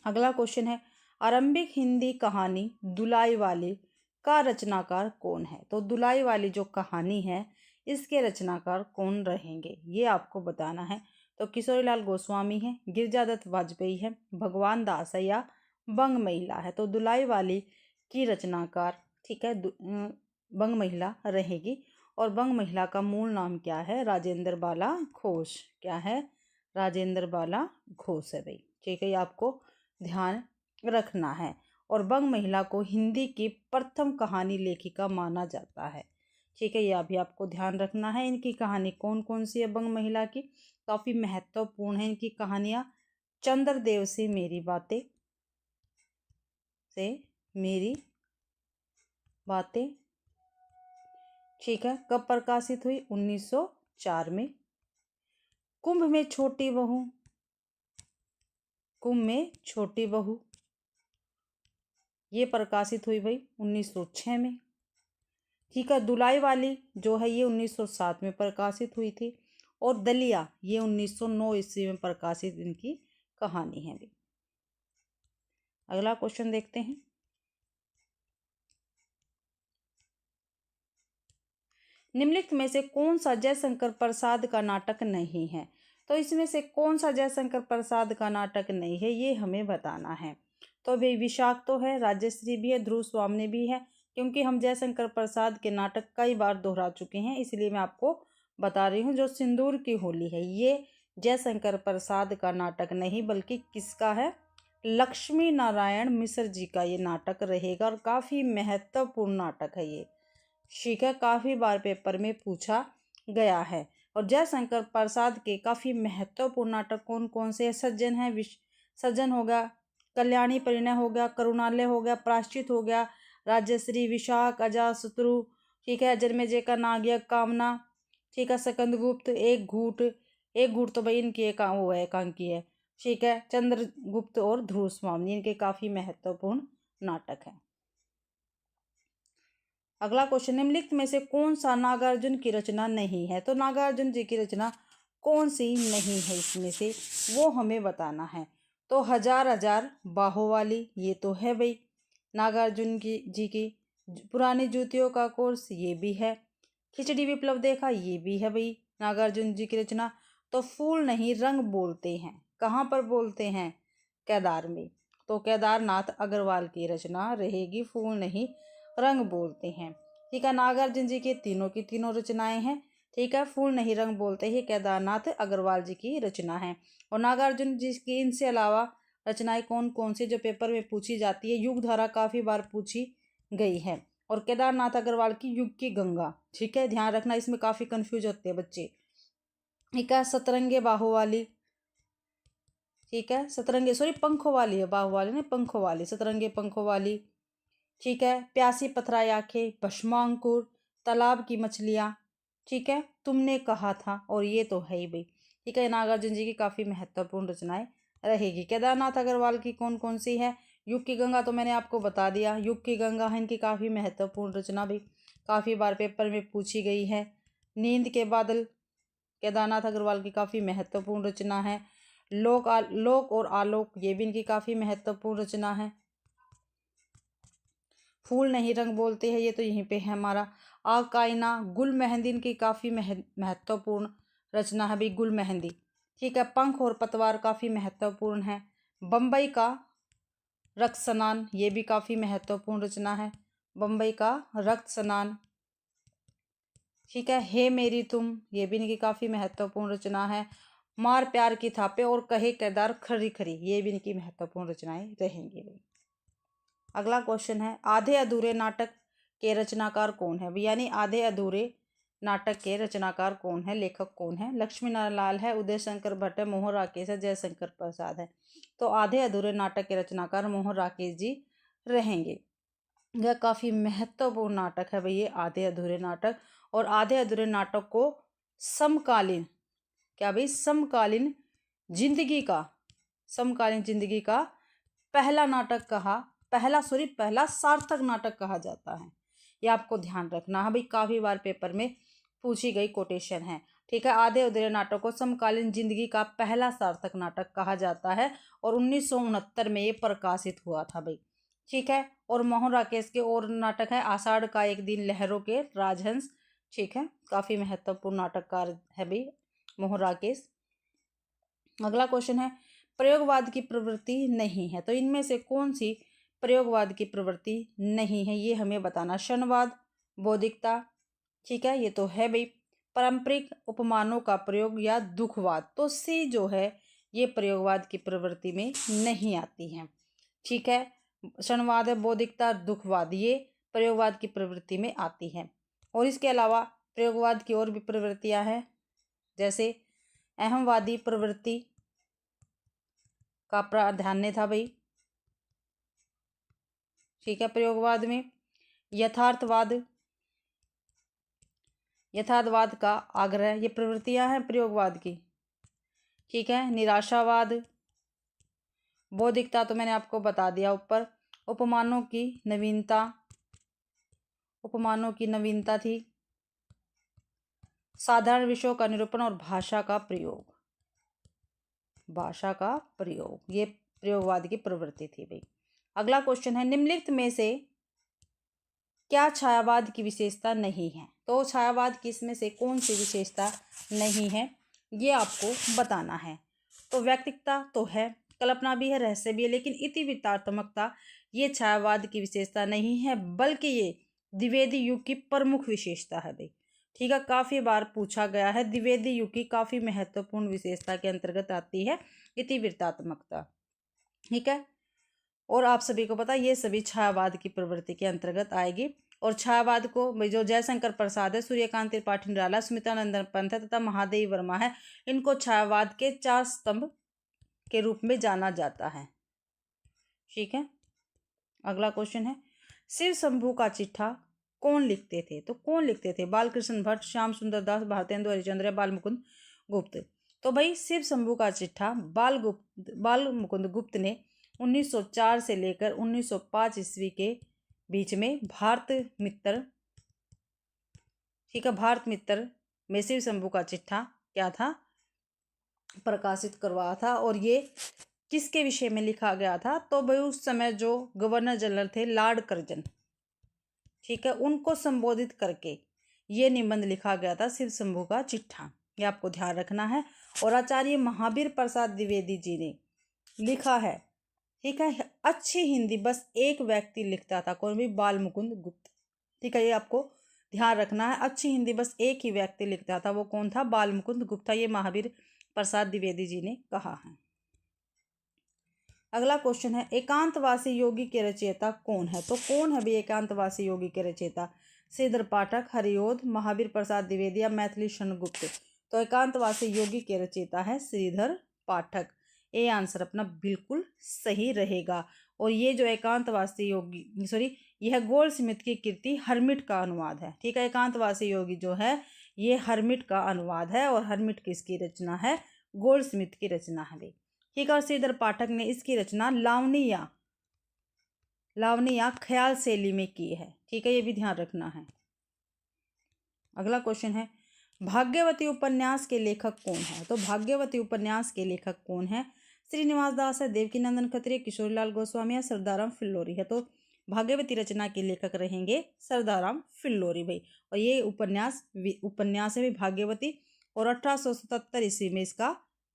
अगला क्वेश्चन है, आरंभिक हिंदी कहानी दुलाई वाली का रचनाकार कौन है? तो दुलाई वाली जो कहानी है इसके रचनाकार कौन रहेंगे, ये आपको बताना है। तो किशोरीलाल गोस्वामी है, गिरिजादत्त वाजपेयी है, भगवान दास है या बंग महिला है? तो दुलाई वाली की रचनाकार, ठीक है, बंग महिला रहेगी। और बंग महिला का मूल नाम क्या है? राजेंद्र बाला घोष। क्या है? राजेंद्र बाला घोष है भाई। ठीक है, ये आपको ध्यान रखना है। और बंग महिला को हिंदी की प्रथम कहानी लेखिका माना जाता है। ठीक है, ये अभी आपको ध्यान रखना है। इनकी कहानी कौन कौन सी है बंग महिला की? काफ़ी महत्वपूर्ण है इनकी कहानियाँ। चंद्रदेव से मेरी बातें, से मेरी बातें, ठीक है, कब प्रकाशित हुई? 1904 में। कुंभ में छोटी बहू, कुंभ में छोटी बहू, ये प्रकाशित हुई भाई 1906 में। ठीक है, दुलाई वाली जो है ये 1907 में प्रकाशित हुई थी। और दलिया ये 1909 ईस्वी में प्रकाशित इनकी कहानी है भाई। अगला क्वेश्चन देखते हैं, निम्नलिखित में से कौन सा जयशंकर प्रसाद का नाटक नहीं है? तो इसमें से कौन सा जयशंकर प्रसाद का नाटक नहीं है, ये हमें बताना है। तो भाई विशाख तो है, राजश्री भी है, ध्रुव स्वामी भी है। क्योंकि हम जयशंकर प्रसाद के नाटक कई बार दोहरा चुके हैं, इसलिए मैं आपको बता रही हूँ। जो सिंदूर की होली है ये जयशंकर प्रसाद का नाटक नहीं बल्कि किसका है? लक्ष्मी नारायण मिश्र जी का ये नाटक रहेगा। और काफ़ी महत्वपूर्ण नाटक है ये, ठीक है, काफ़ी बार पेपर में पूछा गया है। और जयशंकर प्रसाद के काफ़ी महत्वपूर्ण नाटक कौन कौन से हैं? सज्जन है, सज्जन हो गया, कल्याणी परिणय हो गया, करुणालय हो गया, प्रायश्चित हो गया, राजश्री, विशाख, अजातशत्रु, ठीक है, जन्मेजय का नागयज्ञ, कामना, ठीक है, सकंदगुप्त, एक घूट, एक घूट तो भाई इनकी एक वो है, एकांकी है, ठीक है, चंद्रगुप्त और ध्रुव स्वामी, इनके काफ़ी महत्वपूर्ण नाटक हैं। अगला क्वेश्चन, निम्नलिखित में से कौन सा नागार्जुन की रचना नहीं है? तो नागार्जुन जी की रचना कौन सी नहीं है इसमें से, वो हमें बताना है। तो हजार हजार बाहों वाली ये तो है भाई नागार्जुन की जी की। पुरानी जूतियों का कोर्स ये भी है। खिचड़ी विप्लव देखा ये भी है भाई नागार्जुन जी की रचना। तो फूल नहीं रंग बोलते हैं, कहाँ पर बोलते हैं? केदार में। तो केदारनाथ अग्रवाल की रचना रहेगी फूल नहीं रंग बोलते हैं। ठीक है, नागार्जुन जी की तीनों रचनाएं हैं। ठीक है, फूल नहीं रंग बोलते ही केदारनाथ अग्रवाल जी की रचना है। और नागार्जुन जी की इनसे अलावा रचनाएं कौन कौन सी जो पेपर में पूछी जाती है? युग धारा काफ़ी बार पूछी गई है। और केदारनाथ अग्रवाल की युग की गंगा, ठीक है, ध्यान रखना, इसमें काफ़ी कंफ्यूज होते हैं बच्चे। ठीक है, सतरंगे बाहु वाली, ठीक है, सतरंगे सॉरी पंखों वाली है, बाहु वाली नहीं, पंखों वाली, सतरंगे पंखों वाली। ठीक है, प्यासी पथराई आंखें, भस्मांकुर, तालाब की मछलियाँ, ठीक है, तुमने कहा था, और ये तो है ही भाई। ठीक है, नागार्जुन जी की काफ़ी महत्वपूर्ण रचनाएं रहेगी। केदारनाथ अग्रवाल की कौन कौन सी है? युग की गंगा तो मैंने आपको बता दिया, युग की गंगा है इनकी काफ़ी महत्वपूर्ण रचना भी, काफ़ी बार पेपर में पूछी गई है। नींद के बादल केदारनाथ अग्रवाल की काफ़ी महत्वपूर्ण रचना है। लोक और आलोक ये भी इनकी काफ़ी महत्वपूर्ण रचना है। फूल नहीं रंग बोलते हैं, ये तो यहीं पे है हमारा। आकाइना, गुल मेहंदी इनकी काफ़ी महत्वपूर्ण रचना है भाई, गुल मेहंदी। ठीक है, पंख और पतवार काफ़ी महत्वपूर्ण है। बम्बई का रक्त स्नान ये भी काफ़ी महत्वपूर्ण रचना है, बम्बई का रक्त स्नान। ठीक है, हे मेरी तुम ये भी इनकी काफ़ी महत्वपूर्ण रचना है। मार प्यार की थापे और कहे केदार खरी खरी ये भी इनकी महत्वपूर्ण रचनाएं रहेंगी भाई। अगला क्वेश्चन है, आधे अधूरे नाटक के रचनाकार कौन है? यानी आधे अधूरे नाटक के रचनाकार कौन है, लेखक कौन है? लक्ष्मी नारायण लाल है, उदय शंकर भट्ट है, मोहन राकेश है, जयशंकर प्रसाद है। तो आधे अधूरे नाटक के रचनाकार मोहन राकेश जी रहेंगे। यह काफ़ी महत्वपूर्ण नाटक है भाई ये आधे अधूरे नाटक। और आधे अधूरे नाटक को समकालीन, क्या भाई, समकालीन जिंदगी का पहला नाटक पहला सार्थक नाटक कहा जाता है। ये आपको ध्यान रखना है भाई, काफ़ी बार पेपर में पूछी गई कोटेशन है। ठीक है, आधे अधूरे नाटक को समकालीन जिंदगी का पहला सार्थक नाटक कहा जाता है और 1969 में ये प्रकाशित हुआ था भाई। ठीक है, और मोहन राकेश के और नाटक है आषाढ़ का एक दिन, लहरों के राजहंस। ठीक है, काफ़ी महत्वपूर्ण नाटककार है भाई मोहन राकेश। अगला क्वेश्चन है, प्रयोगवाद की प्रवृत्ति नहीं है, तो इनमें से कौन सी प्रयोगवाद की प्रवृत्ति नहीं है, ये हमें बताना। क्षणवाद, बौद्धिकता, ठीक है, ये तो है भाई। पारंपरिक उपमानों का प्रयोग या दुखवाद, तो सी जो है ये प्रयोगवाद की प्रवृत्ति में नहीं आती है। ठीक है, क्षणवाद है, बौद्धिकता, दुखवाद ये प्रयोगवाद की प्रवृत्ति में आती है। और इसके अलावा प्रयोगवाद की और भी प्रवृत्तियां हैं, जैसे अहमवादी प्रवृत्ति का प्राधान्य था भाई। ठीक है, प्रयोगवाद में यथार्थवाद का आग्रह, ये प्रवृत्तियां हैं प्रयोगवाद की। ठीक है, निराशावाद, बौद्धिकता तो मैंने आपको बता दिया ऊपर। उपमानों की नवीनता थी। साधारण विषयों का निरूपण और भाषा का प्रयोग ये प्रयोगवाद की प्रवृत्ति थी भाई। अगला क्वेश्चन है, निम्नलिखित में से क्या छायावाद की विशेषता नहीं है? तो छायावाद की इसमें से कौन सी विशेषता नहीं है, ये आपको बताना है। तो व्यक्तिकता तो है, कल्पना भी है, रहस्य भी है, लेकिन इतिवृत्तात्मकता ये छायावाद की विशेषता नहीं है, बल्कि ये द्विवेदी युग की प्रमुख विशेषता है भाई। ठीक है, काफ़ी बार पूछा गया है, द्विवेदी युग की काफ़ी महत्वपूर्ण विशेषता के अंतर्गत आती है इतिवृत्तात्मकता। ठीक है, और आप सभी को पता है ये सभी छायावाद की प्रवृत्ति के अंतर्गत आएगी। और छायावाद को जो जयशंकर प्रसाद है, सूर्यकांत त्रिपाठी निराला, स्मितानंदन पंत है तथा महादेवी वर्मा है, इनको छायावाद के 4 स्तंभ के रूप में जाना जाता है। ठीक है, अगला क्वेश्चन है, शिव शंभू का चिट्ठा कौन लिखते थे? तो कौन लिखते थे? बालकृष्ण भट्ट, श्याम सुंदर दास, भारतेंदु हरिश्चंद्र, बाल मुकुंद गुप्त। तो भाई शिव शंभू का चिट्ठा बाल मुकुंद गुप्त ने 1904 से लेकर 1905 ईस्वी के बीच में भारत मित्र, ठीक है, भारत मित्र में शिव शंभू का चिट्ठा क्या था, प्रकाशित करवाया था। और ये किसके विषय में लिखा गया था? तो भाई उस समय जो गवर्नर जनरल थे लॉर्ड कर्जन, ठीक है, उनको संबोधित करके ये निबंध लिखा गया था शिव शंभू का चिट्ठा, ये आपको ध्यान रखना है। और आचार्य महावीर प्रसाद द्विवेदी जी ने लिखा है। ठीक है, अच्छी हिंदी बस एक व्यक्ति लिखता था, कौन भी? बाल मुकुंद गुप्त। ठीक है, ये आपको ध्यान रखना है, अच्छी हिंदी बस एक ही व्यक्ति लिखता था, वो कौन था? बाल मुकुंद गुप्त था, ये महावीर प्रसाद द्विवेदी जी ने कहा है। अगला क्वेश्चन है, एकांतवासी योगी के रचयिता कौन है? तो कौन है भाई एकांतवासी योगी के रचयिता? श्रीधर पाठक, हरिओध, महावीर प्रसाद द्विवेदी या मैथिली शरण गुप्त? तो एकांतवासी योगी के रचयिता है श्रीधर पाठक। ये आंसर अपना बिल्कुल सही रहेगा। और ये जो एकांतवासी योगी यह गोल्डस्मिथ की कृति हर्मिट का अनुवाद है। ठीक है, एकांतवासी योगी जो है ये हर्मिट का अनुवाद है। और हर्मिट किसकी रचना है? गोल्डस्मिथ की रचना है भाई। ठीक है, और श्रीधर पाठक ने इसकी रचना लावनी या ख्याल शैली में की है। ठीक है, ये भी ध्यान रखना है। अगला क्वेश्चन है, भाग्यवती उपन्यास के लेखक कौन है? तो भाग्यवती उपन्यास के लेखक कौन है? श्रीनिवास दास है, देवकीनंदन खत्री, किशोरीलाल गोस्वामी या सरदाराम फिल्लोरी है? तो भाग्यवती रचना के लेखक रहेंगे सरदाराम फिल्लोरी भाई। और ये उपन्यास है भी भाग्यवती, और 1877 ईस्वी में इसका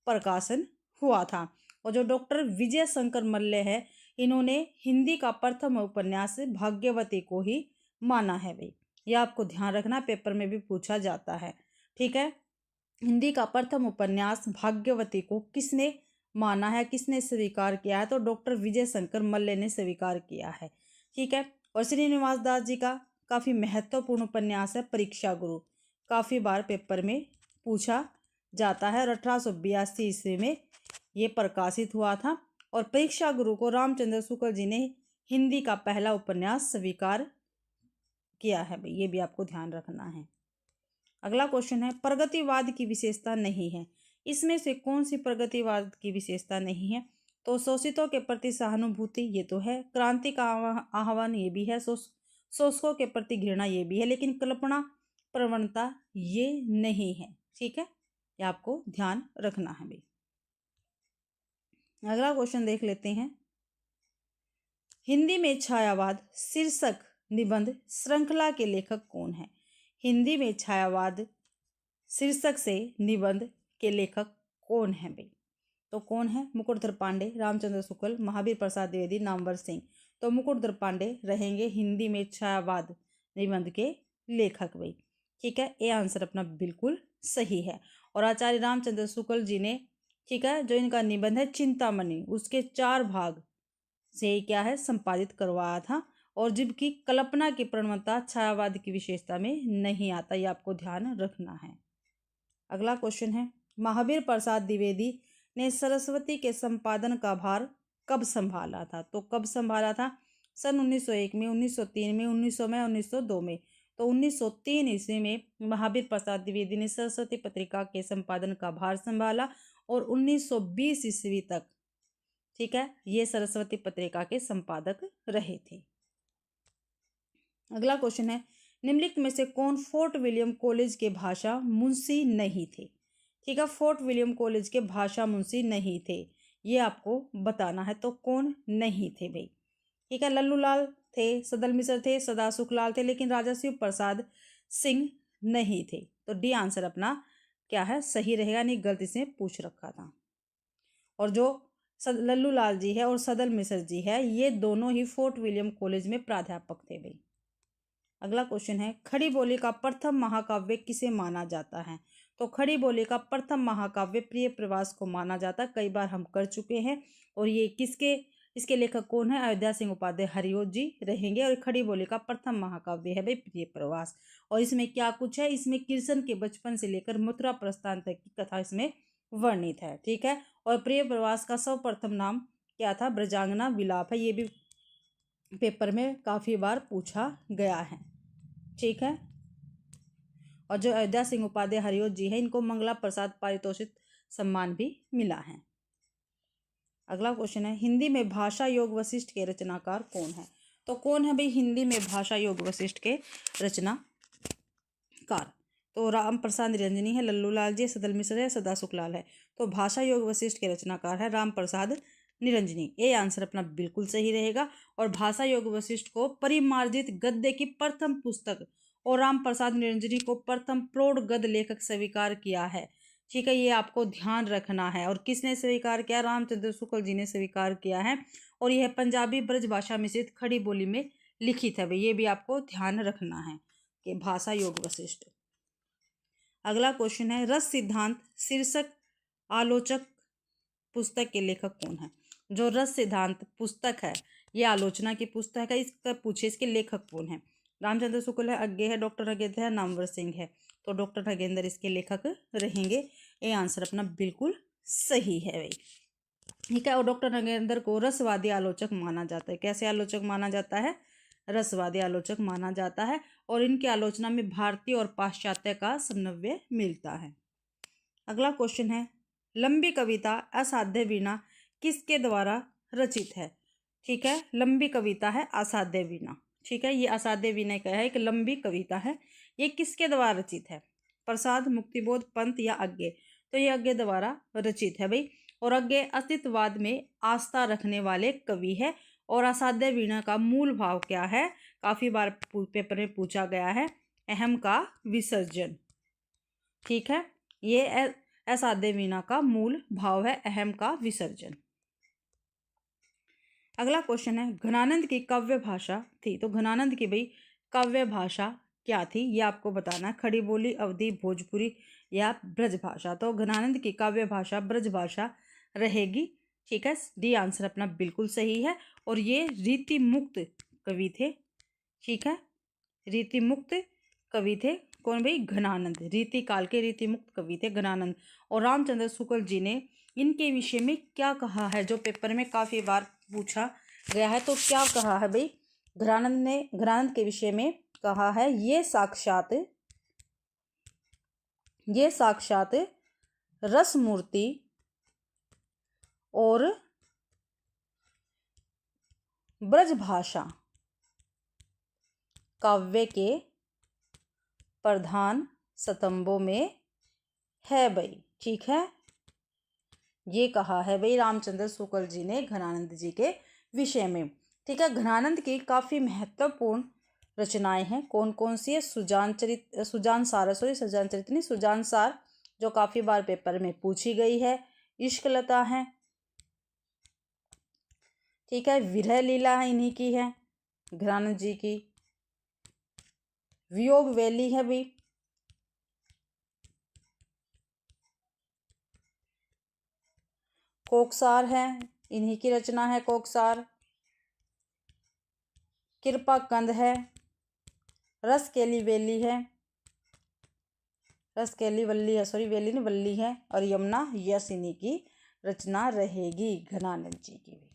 प्रकाशन हुआ था। और जो डॉक्टर विजय शंकर मल्ल है, इन्होंने हिंदी का प्रथम उपन्यास भाग्यवती को ही माना है भाई। यह आपको ध्यान रखना, पेपर में भी पूछा जाता है। ठीक है, हिंदी का प्रथम उपन्यास भाग्यवती को किसने माना है, किसने स्वीकार किया है? तो डॉक्टर विजय शंकर मल्ल ने स्वीकार किया है। ठीक है, और श्रीनिवास दास जी का काफ़ी महत्वपूर्ण उपन्यास है परीक्षा गुरु, काफ़ी बार पेपर में पूछा जाता है, और 1882 ईस्वी में ये प्रकाशित हुआ था। और परीक्षा गुरु को रामचंद्र शुक्ल जी ने हिंदी का पहला उपन्यास स्वीकार किया है भाई, ये भी आपको ध्यान रखना है। अगला क्वेश्चन है, प्रगतिवाद की विशेषता नहीं है, इसमें से कौन सी प्रगतिवाद की विशेषता नहीं है? तो शोषितों के प्रति सहानुभूति, ये तो है। क्रांति का आह्वान, ये भी है। शोषकों के प्रति घृणा, ये भी है। लेकिन कल्पना प्रवणता ये नहीं है। ठीक है, ये आपको ध्यान रखना है भाई। अगला क्वेश्चन देख लेते हैं, हिंदी में छायावाद शीर्षक निबंध श्रृंखला के लेखक कौन है? हिंदी में छायावाद शीर्षक से निबंध के लेखक कौन है भाई? तो कौन है? मुकुटधर पांडे, रामचंद्र शुक्ल, महावीर प्रसाद द्विवेदी, नामवर सिंह। तो मुकुटधर पांडे रहेंगे हिंदी में छायावाद निबंध के लेखक भाई। ठीक है, ये आंसर अपना बिल्कुल सही है। और आचार्य रामचंद्र शुक्ल जी ने, ठीक है, जो इनका निबंध है चिंतामणि, उसके 4 भाग से क्या है संपादित करवाया था। और जबकि कल्पना की प्रवणता छायावाद की विशेषता में नहीं आता, ये आपको ध्यान रखना है। अगला क्वेश्चन है, महावीर प्रसाद द्विवेदी ने सरस्वती के संपादन का भार कब संभाला था? तो कब संभाला था? सन 1901 में, 1903 में, 1900 में, 1902 में। तो 1903 ईस्वी में महावीर प्रसाद द्विवेदी ने सरस्वती पत्रिका के संपादन का भार संभाला, और 1920 ईस्वी तक, ठीक है, ये सरस्वती पत्रिका के संपादक रहे थे। अगला क्वेश्चन है, निम्नलिखित में से कौन फोर्ट विलियम कॉलेज के भाषा मुंशी नहीं थे? ठीक है, फोर्ट विलियम कॉलेज के भाषा मुंशी नहीं थे, ये आपको बताना है। तो कौन नहीं थे भाई? ठीक है, लल्लू लाल थे, सदल मिश्र थे, सदा सुखलाल थे, लेकिन राजा शिव प्रसाद सिंह नहीं थे। तो डी आंसर अपना क्या है, सही रहेगा, नहीं गलत इसमें पूछ रखा था। और जो लल्लू लाल जी है और सदल मिश्र जी है, ये दोनों ही फोर्ट विलियम कॉलेज में प्राध्यापक थे भाई। अगला क्वेश्चन है, खड़ी बोली का प्रथम महाकाव्य किसे माना जाता है? तो खड़ी बोली का प्रथम महाकाव्य प्रिय प्रवास को माना जाता है, कई बार हम कर चुके हैं। और ये इसके लेखक कौन है? अयोध्या सिंह उपाध्याय हरिओ जी रहेंगे। और खड़ी बोली का प्रथम महाकाव्य है भाई प्रिय प्रवास। और इसमें क्या कुछ है? इसमें कृष्ण के बचपन से लेकर मथुरा प्रस्थान तक की कथा इसमें वर्णित है। ठीक है, और प्रिय प्रवास का सर्वप्रथम नाम क्या था? ब्रजांगना विलाप है, ये भी पेपर में काफी बार पूछा गया है। ठीक है, और जो अयोध्या सिंह उपाध्याय हरिओ जी है, इनको मंगला प्रसाद पारितोषिक सम्मान भी मिला है। अगला क्वेश्चन है, हिंदी में भाषा योग वशिष्ठ के रचनाकार कौन है? तो कौन है भाई हिंदी में भाषा योग वशिष्ठ के रचनाकार? तो राम प्रसाद निरंजनी है, लल्लू लाल जी, सदल मिश्र है, सदा सुखलाल है। तो भाषा योग वशिष्ठ के रचनाकार है राम प्रसाद निरंजनी, ये आंसर अपना बिल्कुल सही रहेगा। और भाषा योग वशिष्ठ को परिमार्जित गद्य की प्रथम पुस्तक और राम प्रसाद निरंजनी को प्रथम प्रौढ़ गद्य लेखक स्वीकार किया है। ठीक है, ये आपको ध्यान रखना है। और किसने स्वीकार किया? रामचंद्र शुक्ल जी ने स्वीकार किया है। और यह पंजाबी ब्रज भाषा मिश्रित खड़ी बोली में लिखित है भाई, ये भी आपको ध्यान रखना है कि भाषा योग वशिष्ठ। अगला क्वेश्चन है, रस सिद्धांत शीर्षक आलोचक पुस्तक के लेखक कौन है? जो रस सिद्धांत पुस्तक है, ये आलोचना की पुस्तक है, इसका पूछे इसके लेखक कौन है? रामचंद्र शुक्ल है, अज्ञे है, डॉक्टर नगेंद्र है, नामवर सिंह है। तो डॉक्टर नगेंद्र इसके लेखक रहेंगे, ये आंसर अपना बिल्कुल सही है भाई। ठीक है, और डॉक्टर नगेंद्र को रसवादी आलोचक माना जाता है। कैसे आलोचक माना जाता है? रसवादी आलोचक माना जाता है। और इनकी आलोचना में भारतीय और पाश्चात्य का समन्वय मिलता है। अगला क्वेश्चन है, लंबी कविता असाध्य वीणा किसके द्वारा रचित है? ठीक है, लंबी कविता है असाध्य वीणा। ठीक है, ये असाध्य वीणा का है, एक लंबी कविता है, ये किसके द्वारा रचित है? प्रसाद, मुक्तिबोध, पंत या अज्ञे। तो ये अज्ञे द्वारा रचित है भाई। और अज्ञे अस्तित्ववाद में आस्था रखने वाले कवि है। और असाध्य वीणा का मूल भाव क्या है, काफी बार पेपर में पूछा गया है, अहम का विसर्जन। ठीक है, ये असाध्य वीणा का मूल भाव है अहम का विसर्जन। अगला क्वेश्चन है, घनानंद की काव्य भाषा थी। तो घनानंद की भाई काव्य भाषा क्या थी, ये आपको बताना है। खड़ी बोली, अवधी, भोजपुरी या ब्रज भाषा। तो घनानंद की काव्य भाषा ब्रज भाषा रहेगी। ठीक है, डी आंसर अपना बिल्कुल सही है। और ये रीति मुक्त कवि थे। ठीक है, रीति मुक्त कवि थे कौन भाई, घनानंद। रीति काल के रीति मुक्त कवि थे घनानंद। और रामचंद्र शुक्ल जी ने इनके विषय में क्या कहा है, जो पेपर में काफी बार पूछा गया है। तो क्या कहा है भाई, घनानंद के विषय में कहा है, ये साक्षात रसमूर्ति और ब्रजभाषा काव्य के प्रधान स्तंभों में है भाई। ठीक है, ये कहा है भाई रामचंद्र शुक्ल जी ने घनानंद जी के विषय में। ठीक है, घनानंद की काफी महत्वपूर्ण रचनाएं हैं। कौन कौन सी है, सुजान सार जो काफी बार पेपर में पूछी गई है। इश्कलता है। ठीक है, विरह लीला है इन्हीं की है घनानंद जी की। वियोग वैली है भाई। कोकसार है, इन्हीं की रचना है कोकसार। कृपा कंद है। रसकेली वैली है, रसकेली वल्ली है, सॉरी वैली नहीं वल्ली है। और यमुना यश इन्हीं की रचना रहेगी घनानंद जी की भी।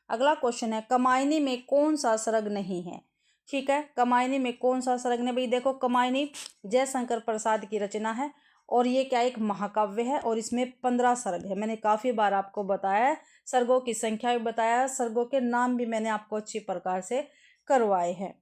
अगला क्वेश्चन है, कमायनी में कौन सा सर्ग नहीं है। ठीक है, कमायनी में कौन सा सर्ग नहीं भाई, देखो कमायनी जयशंकर प्रसाद की रचना है। और ये क्या एक महाकाव्य है और इसमें 15 सर्ग है। मैंने काफी बार आपको बताया है, सर्गों की संख्या भी बताया, सर्गों के नाम भी मैंने आपको अच्छी प्रकार से करवाए हैं।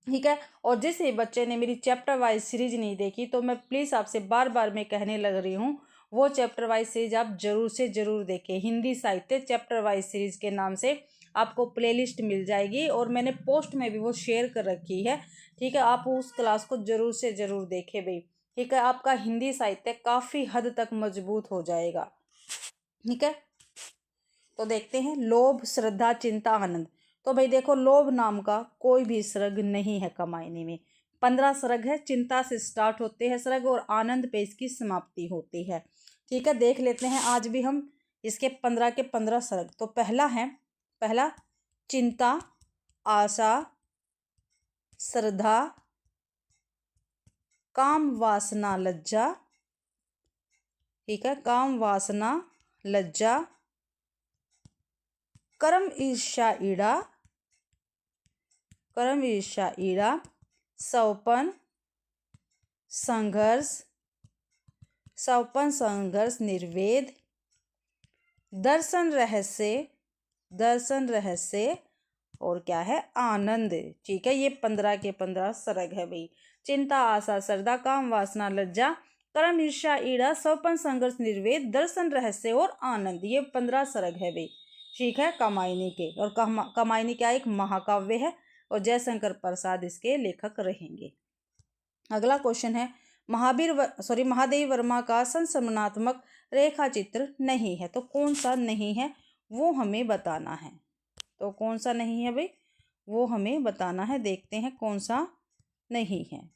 ठीक है, और जिस बच्चे ने मेरी चैप्टर वाइज सीरीज नहीं देखी, तो मैं प्लीज़ आपसे बार बार मैं कहने लग रही हूँ, वो चैप्टर वाइज सीरीज आप जरूर से जरूर देखें। हिंदी साहित्य चैप्टर वाइज सीरीज के नाम से आपको प्लेलिस्ट मिल जाएगी और मैंने पोस्ट में भी वो शेयर कर रखी है। ठीक है, आप उस क्लास को जरूर से जरूर देखें भाई। ठीक है, आपका हिंदी साहित्य काफ़ी हद तक मजबूत हो जाएगा। ठीक है, तो देखते हैं, लोभ, श्रद्धा, चिंता, आनंद। तो भाई देखो, लोभ नाम का कोई भी सर्ग नहीं है कमायनी में। 15 सर्ग है, चिंता से स्टार्ट होते हैं सर्ग और आनंद पे इसकी समाप्ति होती है। ठीक है, देख लेते हैं आज भी हम इसके 15 के 15 सर्ग। तो पहला चिंता, आशा, श्रद्धा, काम वासना, लज्जा। ठीक है, काम वासना, लज्जा, कर्म ईर्ष्या, ईड़ा, सौपन, संघर्ष, निर्वेद, दर्शन रहस्य और क्या है, आनंद। ठीक है, ये 15 के 15 सर्ग है भाई। चिंता, आशा, श्रद्धा, काम वासना, लज्जा, कर्म ईर्ष्या, ईड़ा, सौपन, संघर्ष, निर्वेद, दर्शन, रहस्य और आनंद। ये 15 सर्ग है भाई। ठीक है, कमायनी के। और कमायनी क्या एक महाकाव्य है और जयशंकर प्रसाद इसके लेखक रहेंगे। अगला क्वेश्चन है, महादेवी वर्मा का संस्मरणात्मक रेखा चित्र नहीं है। तो कौन सा नहीं है वो हमें बताना है। तो कौन सा नहीं है भाई, वो हमें बताना है। देखते हैं कौन सा नहीं है।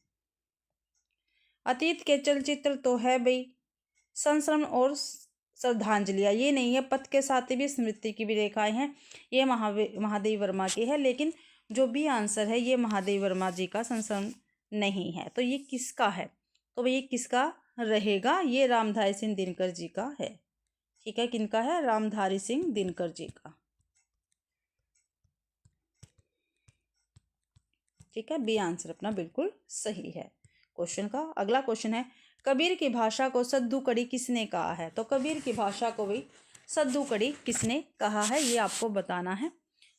अतीत के चलचित्र तो है भाई संस्मरण और श्रद्धांजलियाँ, ये नहीं है। पथ के साथ भी स्मृति की भी रेखाएं हैं, ये महादेवी वर्मा की है। लेकिन जो भी आंसर है ये महादेवी वर्मा जी का संस्मरण नहीं है। तो ये किसका है, तो भाई ये किसका रहेगा, ये रामधारी सिंह दिनकर जी का है। ठीक है, किनका है, रामधारी सिंह दिनकर जी का। ठीक है, बी आंसर अपना बिल्कुल सही है क्वेश्चन का। अगला क्वेश्चन है, कबीर की भाषा को सद्दू कड़ी किसने कहा है। तो कबीर की भाषा को भाई सद्दू कड़ी किसने कहा है, ये आपको बताना है।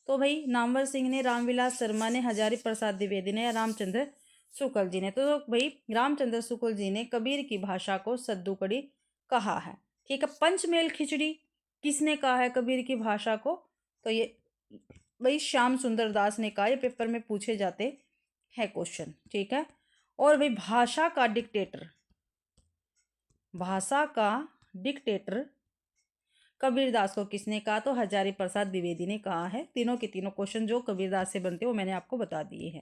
तो भाई नामवर सिंह ने, रामविलास शर्मा ने, हजारी प्रसाद द्विवेदी ने या रामचंद्र शुक्ल जी ने। तो भाई रामचंद्र शुक्ल जी ने कबीर की भाषा को सद्दू कड़ी कहा है। ठीक है, पंचमेल खिचड़ी किसने कहा है कबीर की भाषा को? तो ये भाई श्याम सुंदर दास ने कहा। ये पेपर में पूछे जाते हैं क्वेश्चन। ठीक है, और भाई भाषा का डिक्टेटर कबीरदास को किसने कहा? तो हजारी प्रसाद द्विवेदी ने कहा है। तीनों के तीनों क्वेश्चन जो कबीरदास से बनते हैं वो मैंने आपको बता दिए हैं।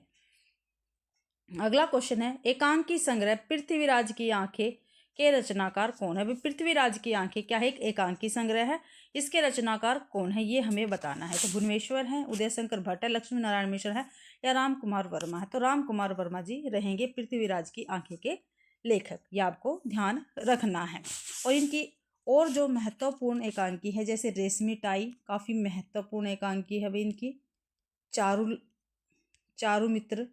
अगला क्वेश्चन है, एकांकी संग्रह पृथ्वीराज की आंखें के रचनाकार कौन है? पृथ्वीराज की आंखें क्या है? एक एकांकी संग्रह है। इसके रचनाकार कौन है ये हमें बताना है। तो भुवनेश्वर है, उदय शंकर भट्ट है, लक्ष्मी नारायण मिश्र है, या राम कुमार वर्मा है? तो राम कुमार वर्मा जी रहेंगे पृथ्वीराज की आंखें के लेखक। ये आपको ध्यान रखना है। और इनकी और जो महत्वपूर्ण एकांकी है, जैसे रेशमी टाई काफी महत्वपूर्ण एकांकी है भाई इनकी। चारू मित्र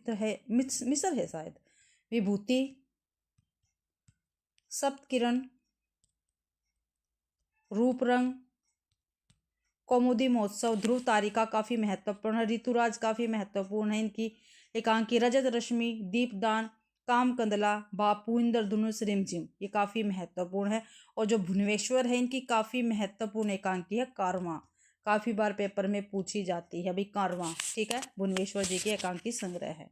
है, मिसर है शायद। विभूति, सप्तकिरण, रूप रंग, कौमुदी महोत्सव, ध्रुव तारिका काफी महत्वपूर्ण है। ऋतुराज काफी महत्वपूर्ण है इनकी एकांकी। रजत रश्मि, दीपदान, काम कंदला, बापू इंद्रधनुष, रिमझिम ये काफी महत्वपूर्ण है। और जो भुवनेश्वर है इनकी काफी महत्वपूर्ण एकांकी है कारवां। काफी बार पेपर में पूछी जाती है भाई कारवां। ठीक है, भुवनेश्वर जी की एकांकी संग्रह है।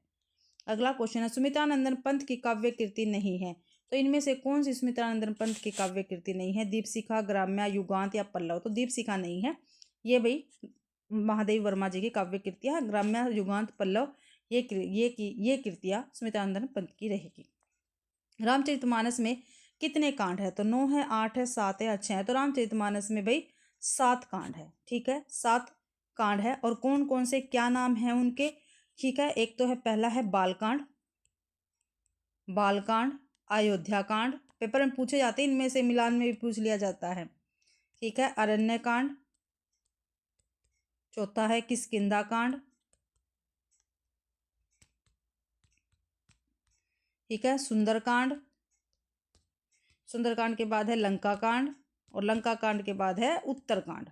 अगला क्वेश्चन है, सुमित्रानंदन पंत की काव्य कृति नहीं है। तो इनमें से कौन सी सुमित्रानंदन पंत की काव्य कृति नहीं है? दीपशिखा, ग्राम्या, युगांत या पल्लव? तो दीपशिखा नहीं है। ये भाई महादेव वर्मा जी की काव्य कृतियां। ग्राम्या, युगांत, पल्लव ये कृतियां सुमित्रानंदन पंत की रहेगी। रामचरितमानस में कितने कांड है? तो 9 है, 8 है, 7 है, 6 है। तो रामचरितमानस में भाई 7 कांड है। ठीक है, 7 कांड है। और कौन कौन से क्या नाम है उनके? ठीक है, एक तो है, पहला है बालकांड, अयोध्या कांड पेपर में पूछे जाते हैं। इनमें से मिलान में भी पूछ लिया जाता है। ठीक है, अरण्य कांड, चौथा है किष्किंधा कांड। ठीक है, सुंदरकांड के बाद है लंका कांड, और लंका कांड के बाद है उत्तरकांड।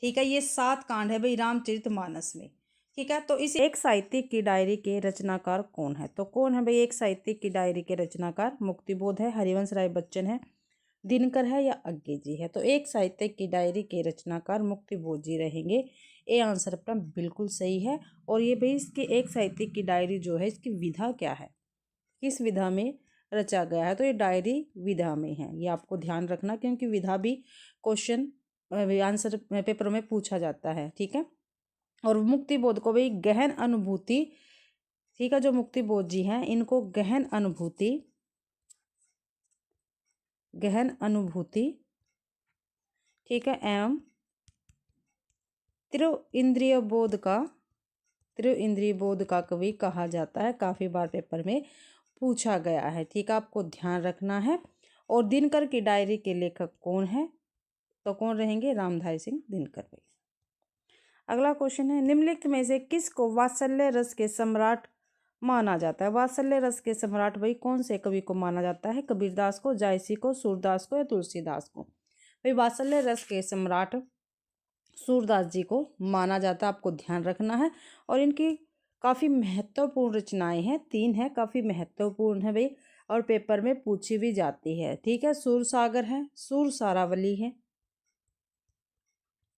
ठीक है, ये 7 कांड है भाई रामचरितमानस में। ठीक है, तो इस एक साहित्यिक की डायरी के रचनाकार कौन है? तो कौन है भाई एक साहित्यिक की डायरी के रचनाकार? मुक्तिबोध है, हरिवंश राय बच्चन है, दिनकर है, या अज्ञे जी है? तो एक साहित्यिक की डायरी के रचनाकार मुक्तिबोध जी रहेंगे। ये आंसर अपना बिल्कुल सही है। और ये भाई इसकी एक साहित्यिक की डायरी जो है इसकी विधा क्या है, किस विधा में रचा गया है? तो ये डायरी विधा में है। ये आपको ध्यान रखना, क्योंकि विधा भी क्वेश्चन आंसर पेपर में पूछा जाता है। ठीक है, और मुक्तिबोध को भाई गहन अनुभूति, ठीक है, जो मुक्तिबोध जी हैं इनको गहन अनुभूति ठीक है एवं इंद्रिय बोध का कवि कहा जाता है। काफी बार पेपर में पूछा गया है। ठीक है, आपको ध्यान रखना है। और दिनकर की डायरी के लेखक कौन है? तो कौन रहेंगे? रामधारी सिंह दिनकर भाई। अगला क्वेश्चन है, निम्नलिखित में से किसको वात्सल्य रस के सम्राट माना जाता है? वात्सल्य रस के सम्राट भाई कौन से कवि को माना जाता है? कबीरदास को, जायसी को, सूरदास को, या तुलसीदास को? भाई वात्सल्य रस के सम्राट सूरदास जी को माना जाता है। आपको ध्यान रखना है। और इनकी काफी महत्वपूर्ण रचनाएं हैं, 3 है, काफी महत्वपूर्ण है भाई, और पेपर में पूछी भी जाती है। ठीक है, सूरसागर है, सूरसारावली है,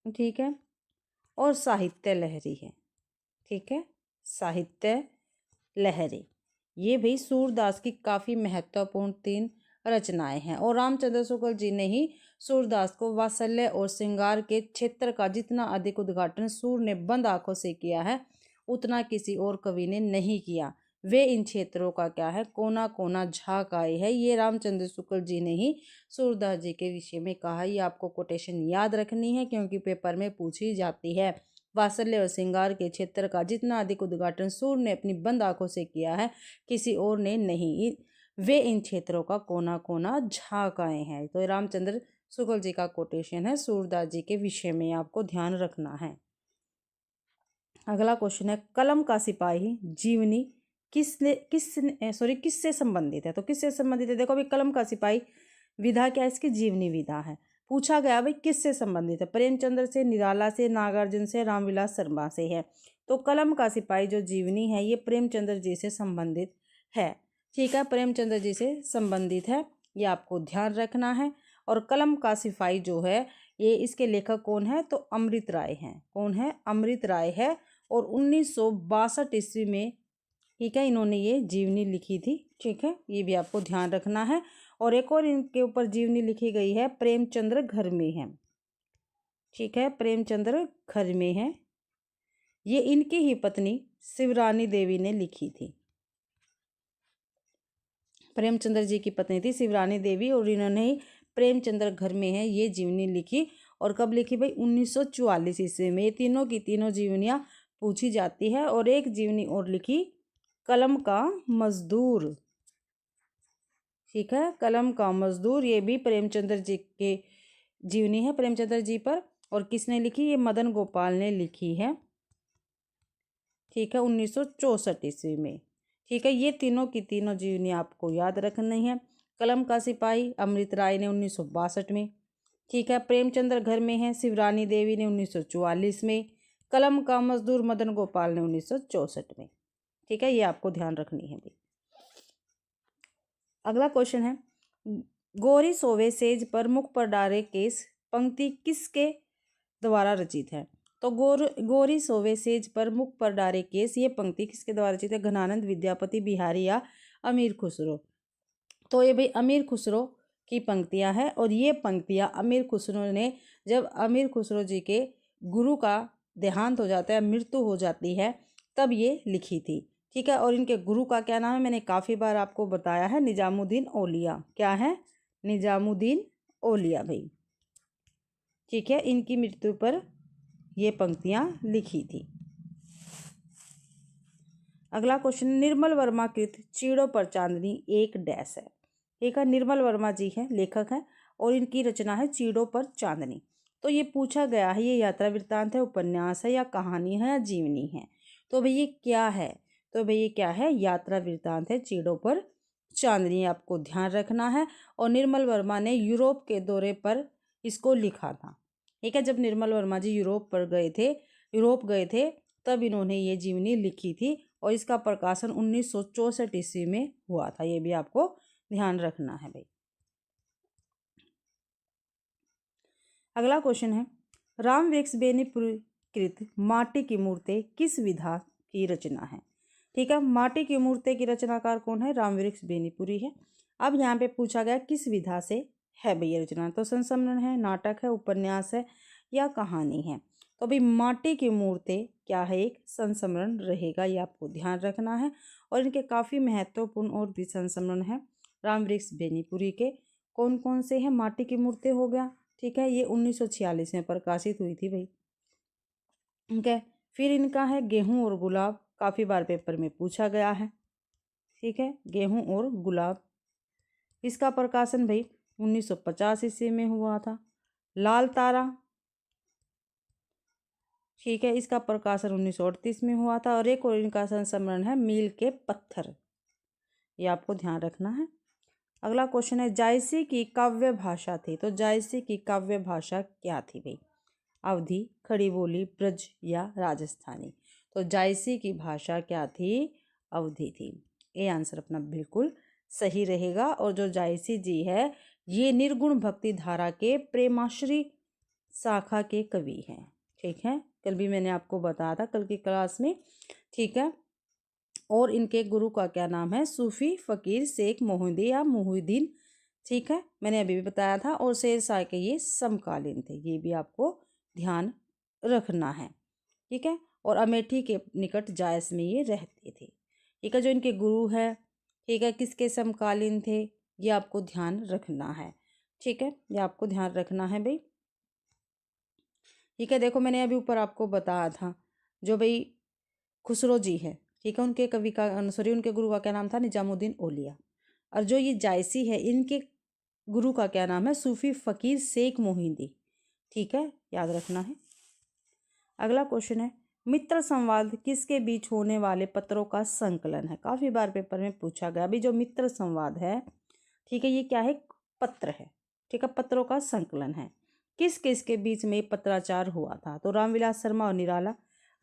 ठीक है, और साहित्य लहरी है। ठीक है, साहित्य लहरी, ये भाई सूरदास की काफी महत्वपूर्ण 3 रचनाएं हैं। और रामचंद्र शुक्ल जी ने ही सूरदास को वात्सल्य और श्रृंगार के क्षेत्र का जितना अधिक उद्घाटन सूर ने बंद आंखों से किया है उतना किसी और कवि ने नहीं किया। वे इन क्षेत्रों का क्या है? कोना कोना झाँक आए है। ये रामचंद्र शुक्ल जी ने ही सूरदास जी के विषय में कहा। ये आपको कोटेशन याद रखनी है, क्योंकि पेपर में पूछी जाती है। वात्सल्य और श्रृंगार के क्षेत्र का जितना अधिक उद्घाटन सूर ने अपनी बंद आंखों से किया है किसी और ने नहीं। वे इन क्षेत्रों का कोना कोना झाँक आए हैं। तो रामचंद्र शुक्ल जी का कोटेशन है सूरदास जी के विषय में, आपको ध्यान रखना है। अगला क्वेश्चन है, कलम का सिपाही जीवनी किससे संबंधित है? तो किससे संबंधित है? देखो अभी कलम का सिपाही विधा क्या है? इसकी जीवनी विधा है। पूछा गया भाई किससे संबंधित है? प्रेमचंद्र से, निराला से, नागार्जुन से, रामविलास शर्मा से है। तो कलम का सिपाही जो जीवनी है ये प्रेमचंद्र जी से संबंधित है। ठीक है, प्रेमचंद्र जी से संबंधित है, ये आपको ध्यान रखना है। और कलम का सिपाही जो है ये इसके लेखक कौन है, तो अमृत राय हैं। कौन है, अमृत राय है। और 1962 ईस्वी में, ठीक है, इन्होंने ये जीवनी लिखी थी। ठीक है, ये भी आपको ध्यान रखना है। और एक और इनके ऊपर जीवनी लिखी गई है, प्रेमचंद्र घर में है। ठीक है, प्रेमचंद्र घर में है, ये इनकी ही पत्नी शिवरानी देवी ने लिखी थी। प्रेमचंद्र जी की पत्नी थी शिवरानी देवी, और इन्होंने ही प्रेमचंद्र घर में है ये जीवनी लिखी। और कब लिखी भाई, 1944 ईस्वी में। ये तीनों की तीनों जीवनियाँ पूछी जाती है। और एक जीवनी और लिखी, कलम का मजदूर। ठीक है, कलम का मजदूर, ये भी प्रेमचंद्र जी के जीवनी है, प्रेमचंद्र जी पर। और किसने लिखी, ये मदन गोपाल ने लिखी है। ठीक है, 1964 ईस्वी में। ठीक है, ये तीनों की तीनों जीवनी आपको याद रखनी है। कलम का सिपाही अमृत राय ने 1962 में। ठीक है, प्रेमचंद्र घर में है शिवरानी देवी ने 1944 में। कलम का मजदूर मदन गोपाल ने 1964 में। ठीक है, ये आपको ध्यान रखनी है भाई। अगला क्वेश्चन है, गोरी सोवे सेज पर मुख पर डारे केस पंक्ति किसके द्वारा रचित है। तो गोरी सोवे सेज पर मुख पर डारे केस, ये पंक्ति किसके द्वारा रचित है, घनानंद, विद्यापति बिहारी या अमीर खुसरो। तो ये भाई अमीर खुसरो की पंक्तियां हैं। और ये पंक्तियां अमीर खुसरो ने, जब अमीर खुसरो जी के गुरु का देहांत हो जाता है, मृत्यु हो जाती है, तब ये लिखी थी। ठीक है, और इनके गुरु का क्या नाम है, मैंने काफ़ी बार आपको बताया है, निजामुद्दीन औलिया। क्या है, निजामुद्दीन औलिया भाई। ठीक है, इनकी मृत्यु पर ये पंक्तियां लिखी थी। अगला क्वेश्चन, निर्मल वर्मा कृत चीड़ों पर चांदनी एक डैश है। ठीक है, निर्मल वर्मा जी हैं, लेखक हैं, और इनकी रचना है चीड़ों पर चांदनी। तो ये पूछा गया है, ये यात्रा वृत्तांत है, उपन्यास है, या कहानी है, या जीवनी है। तो भाई ये क्या है, तो भाई ये क्या है, यात्रा वृत्तांत है चीड़ों पर चांदनी, आपको ध्यान रखना है। और निर्मल वर्मा ने यूरोप के दौरे पर इसको लिखा था। ठीक है, जब निर्मल वर्मा जी यूरोप गए थे, तब इन्होंने ये जीवनी लिखी थी। और इसका प्रकाशन 1964 ईस्वी में हुआ था, ये भी आपको ध्यान रखना है भाई। अगला क्वेश्चन है, राम वृक्ष बेनीपुरीकृत माटी की मूर्ति किस विधा की रचना है। ठीक है, माटी की मूर्ति की रचनाकार कौन है, राम वृक्ष बेनीपुरी है। अब यहाँ पे पूछा गया किस विधा से है भैया रचना, तो संस्मरण है, नाटक है, उपन्यास है, या कहानी है। तो भाई माटी की मूर्ति क्या है, एक संस्मरण रहेगा, ये आपको ध्यान रखना है। और इनके काफ़ी महत्वपूर्ण और भी संस्मरण है राम वृक्ष बेनीपुरी के। कौन कौन से हैं, माटी की मूर्ति हो गया। ठीक है, ये 1946 में प्रकाशित हुई थी भाई। ठीक है, फिर इनका है गेहूं और गुलाब, काफ़ी बार पेपर में पूछा गया है। ठीक है, गेहूं और गुलाब, इसका प्रकाशन भाई 1950 ईस्वी में हुआ था। लाल तारा, ठीक है, इसका प्रकाशन 1938 में हुआ था। और एक और इनका संस्मरण है मील के पत्थर, ये आपको ध्यान रखना है। अगला क्वेश्चन है, जायसी की काव्य भाषा थी। तो जायसी की काव्य भाषा क्या थी भाई, अवधी, खड़ी बोली, ब्रज, या राजस्थानी। तो जायसी की भाषा क्या थी, अवधी थी। ये आंसर अपना बिल्कुल सही रहेगा। और जो जायसी जी है ये निर्गुण भक्ति धारा के प्रेमाश्री शाखा के कवि हैं। ठीक है, कल भी मैंने आपको बताया था कल की क्लास में। ठीक है, और इनके गुरु का क्या नाम है, सूफी फकीर शेख मोहिद्दीन या मोहिद्दीन। ठीक है, मैंने अभी भी बताया था। और शेर शाह के ये समकालीन थे, ये भी आपको ध्यान रखना है। ठीक है, और अमेठी के निकट जायस में ये रहते थे। ठीक है, जो इनके गुरु है, ठीक है, किसके समकालीन थे, ये आपको ध्यान रखना है। ठीक है, ये आपको ध्यान रखना है भाई। ठीक है, देखो मैंने अभी ऊपर आपको बताया था, जो भाई खुसरो जी है, ठीक है, उनके कवि का उनके गुरु का क्या नाम था, निजामुद्दीन औलिया। और जो ये जायसी है इनके गुरु का क्या नाम है, सूफी फकीर शेख मोहिद्दीन। ठीक है, याद रखना है। अगला क्वेश्चन है, मित्र संवाद किसके बीच होने वाले पत्रों का संकलन है। काफ़ी बार पेपर में पूछा गया। अभी जो मित्र संवाद है, ठीक है, ये क्या है, पत्र है। ठीक है, पत्रों का संकलन है। किस किस के बीच में पत्राचार हुआ था। तो रामविलास शर्मा और निराला,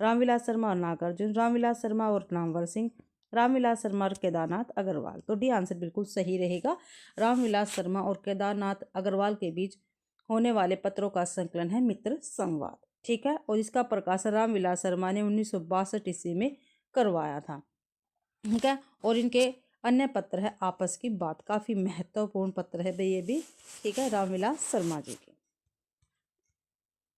रामविलास शर्मा और नागार्जुन, रामविलास शर्मा और नामवर सिंह, रामविलास शर्मा और केदारनाथ अग्रवाल। तो डी आंसर बिल्कुल सही रहेगा। रामविलास शर्मा और केदारनाथ अग्रवाल के बीच होने वाले पत्रों का संकलन है मित्र संवाद। ठीक है, और इसका प्रकाशन रामविलास शर्मा ने 1962 ईस्वी में करवाया था। ठीक है, और इनके अन्य पत्र है आपस की बात, काफी महत्वपूर्ण पत्र है भाई ये भी। ठीक है, रामविलास शर्मा जी के।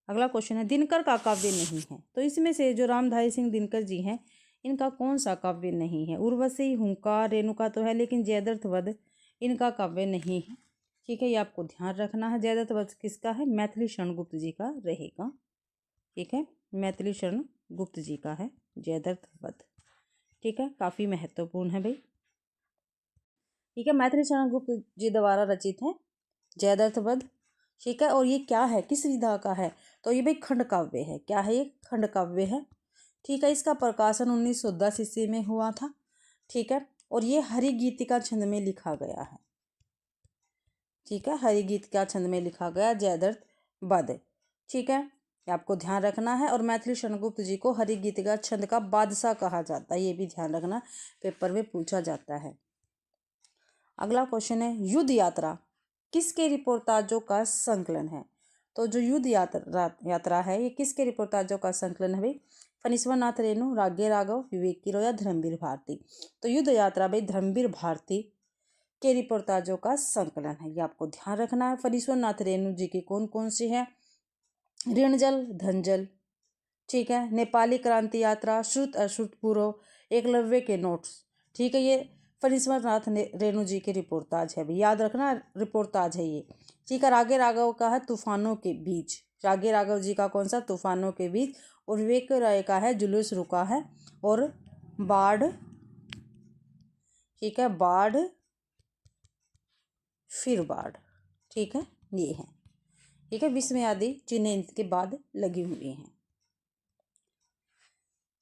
अगला क्वेश्चन है दिनकर का काव्य नहीं है। तो इसमें से जो रामधारी सिंह दिनकर जी हैं इनका कौन सा काव्य नहीं है? उर्वशी, हुंकार, रेणुका तो है, लेकिन जयद्रथ वध इनका काव्य नहीं है। ठीक है, ये आपको ध्यान रखना है। जयद्रथ वध किसका है? मैथिली शरण गुप्त जी का रहेगा। ठीक है, मैथिली शरण गुप्त जी का है जयद्रथ वध। ठीक है, काफी महत्वपूर्ण है भाई। ठीक है, मैथिली शरण गुप्त जी द्वारा रचित है जयद्रथ वध। ठीक है, और ये क्या है, किस विधा का है? तो ये भाई खंड काव्य है। क्या है ये? खंड काव्य है। ठीक है, इसका प्रकाशन 1910 ईस्वी में हुआ था। ठीक है, और ये हरिगीतिका छंद में लिखा गया है। ठीक है, हरिगीतिका छंद में लिखा गया जयद्रथ वध। ठीक है, ये आपको ध्यान रखना है। और मैथिली शरण गुप्त जी को हरिगीतिका छंद का बादशाह कहा जाता है, ये भी ध्यान रखना, पेपर में पूछा जाता है। अगला क्वेश्चन है युद्ध यात्रा किसके रिपोर्टाजों का संकलन है? तो जो युद्ध यात्रा है ये किसके रिपोर्टाजों का संकलन है भाई? फणीश्वर नाथ रेणु, राग्य राघव, विवेक किरो या धर्मवीर भारती। तो युद्ध यात्रा भाई धर्मवीर भारती के रिपोर्टाजों का संकलन है, ये आपको ध्यान रखना है। फणीश्वर नाथ रेणु जी की कौन कौन सी है? ऋणजल, धनजल। ठीक है, नेपाली क्रांति यात्रा, श्रुत अश्रुत पूर्व, एकलव्य के नोट्स। ठीक है, ये फणीश्वर नाथ रेणु जी के रिपोर्टाज है, याद रखना रिपोर्टाज है ये। ठीक है, रागे राघव का है तूफानों के बीच। रागे राघव जी का कौन सा? तूफानों के बीच। और विवेक राय का है जुलूस रुका है और बाढ़। ठीक है, बाढ़ फिर बाढ़। ठीक है, ये है। ठीक है, विस्मय आदि चिन्ह इनके बाद लगी हुई हैं।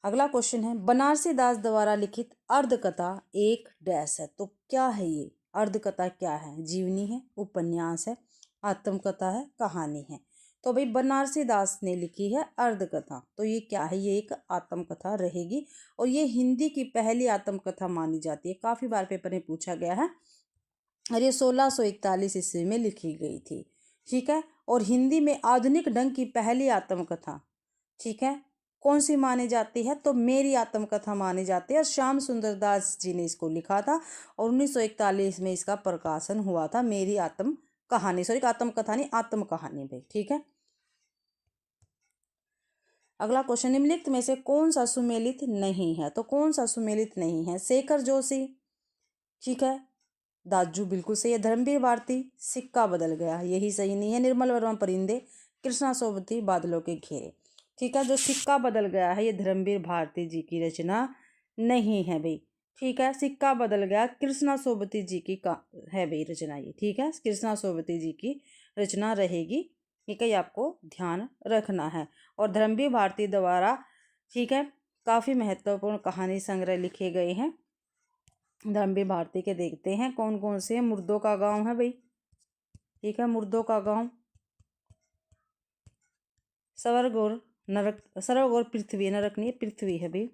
अगला क्वेश्चन है बनारसी दास द्वारा लिखित अर्धकथा एक डैश है। तो क्या है ये अर्धकथा? क्या है? जीवनी है, उपन्यास है, आत्मकथा है, कहानी है। तो भाई बनारसी दास ने लिखी है अर्धकथा। तो ये क्या है? ये एक आत्मकथा रहेगी और ये हिंदी की पहली आत्मकथा मानी जाती है। काफी बार पेपर में पूछा गया है और ये 1641 ईस्वी में लिखी गई थी। ठीक है, और हिंदी में आधुनिक ढंग की पहली आत्मकथा ठीक है कौन सी मानी जाती है? तो मेरी आत्मकथा मानी जाती है। श्याम सुंदर दास जी ने इसको लिखा था और 1941 में इसका प्रकाशन हुआ था। मेरी आत्म कहानी, सॉरी आत्मकथा नहीं, आत्म कहानी भाई। ठीक है, अगला क्वेश्चन निम्नलिखित में से कौन सा सुमेलित नहीं है? तो कौन सा सुमेलित नहीं है? शेखर जोशी। ठीक है, दाजू बिल्कुल सही है। धर्मवीर भारती, सिक्का बदल गया, यही सही नहीं है। निर्मल वर्मा परिंदे, कृष्णा सोबती, बादलों के घेरे। ठीक है, जो सिक्का बदल गया है ये धर्मवीर भारती जी की रचना नहीं है भाई। ठीक है, सिक्का बदल गया कृष्णा सोबती जी की का है भाई रचना ये। ठीक है, कृष्णा सोबती जी की रचना रहेगी। ठीक है, ये आपको ध्यान रखना है। और धर्मवीर भारती द्वारा ठीक है काफ़ी महत्वपूर्ण कहानी संग्रह लिखे गए हैं धर्मवीर भारती के। देखते हैं कौन कौन से। मुर्दों का गांव है भाई। ठीक है, मुर्दों का गांव, स्वर्ग और नरक, स्वर्ग और पृथ्वी, नरक नहीं पृथ्वी है भाई।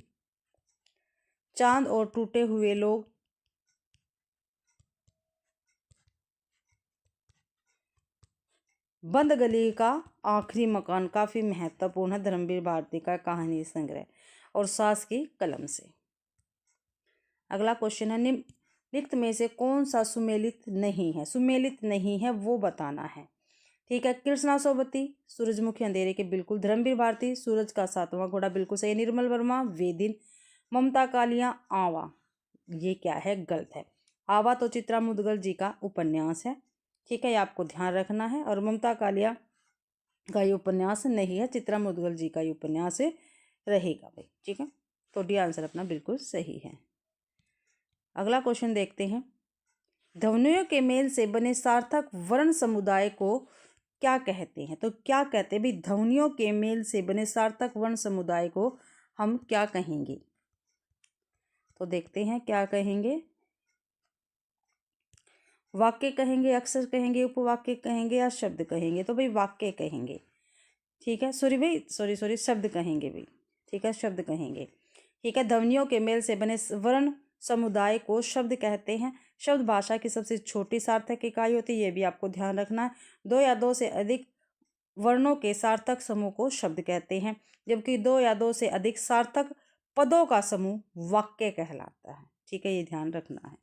चांद और टूटे हुए लोग, बंद गली का आखिरी मकान, काफी महत्वपूर्ण है धर्मवीर भारती का कहानी संग्रह। और सास की कलम से। अगला क्वेश्चन है निम्नलिखित में से कौन सा सुमेलित नहीं है? सुमेलित नहीं है वो बताना है। ठीक है, कृष्णा सोबती, सूरजमुखी अंधेरे के, बिल्कुल। धर्मवीर भारती, सूरज का सातवां घोड़ा, बिल्कुल सही। निर्मल वर्मा, वे दिन। ममता कालिया, आवा, ये क्या है? गलत है। आवा तो चित्रा मुदगल जी का उपन्यास है। ठीक है, ये आपको ध्यान रखना है। और ममता कालिया का ये उपन्यास नहीं है, चित्रा मुदगल जी का ये उपन्यास रहेगा भाई। ठीक है, तो डी आंसर अपना बिल्कुल सही है। अगला क्वेश्चन देखते हैं ध्वनियों के मेल से बने सार्थक वर्ण समुदाय को क्या कहते हैं? तो क्या कहते हैं भाई? ध्वनियों के मेल से बने सार्थक वर्ण समुदाय को हम क्या कहेंगे? तो देखते हैं क्या कहेंगे। वाक्य कहेंगे, अक्षर कहेंगे, उपवाक्य कहेंगे या शब्द कहेंगे? तो भाई वाक्य कहेंगे। ठीक है, सॉरी भाई, सॉरी शब्द कहेंगे भाई। ठीक है, शब्द कहेंगे। ठीक है, ध्वनियों के मेल से बने वर्ण समुदाय को शब्द कहते हैं। शब्द भाषा की सबसे छोटी सार्थक इकाई होती है, ये भी आपको ध्यान रखना है। दो या दो से अधिक वर्णों के सार्थक समूह को शब्द कहते हैं, जबकि दो या दो से अधिक सार्थक पदों का समूह वाक्य कहलाता है। ठीक है, ये ध्यान रखना है।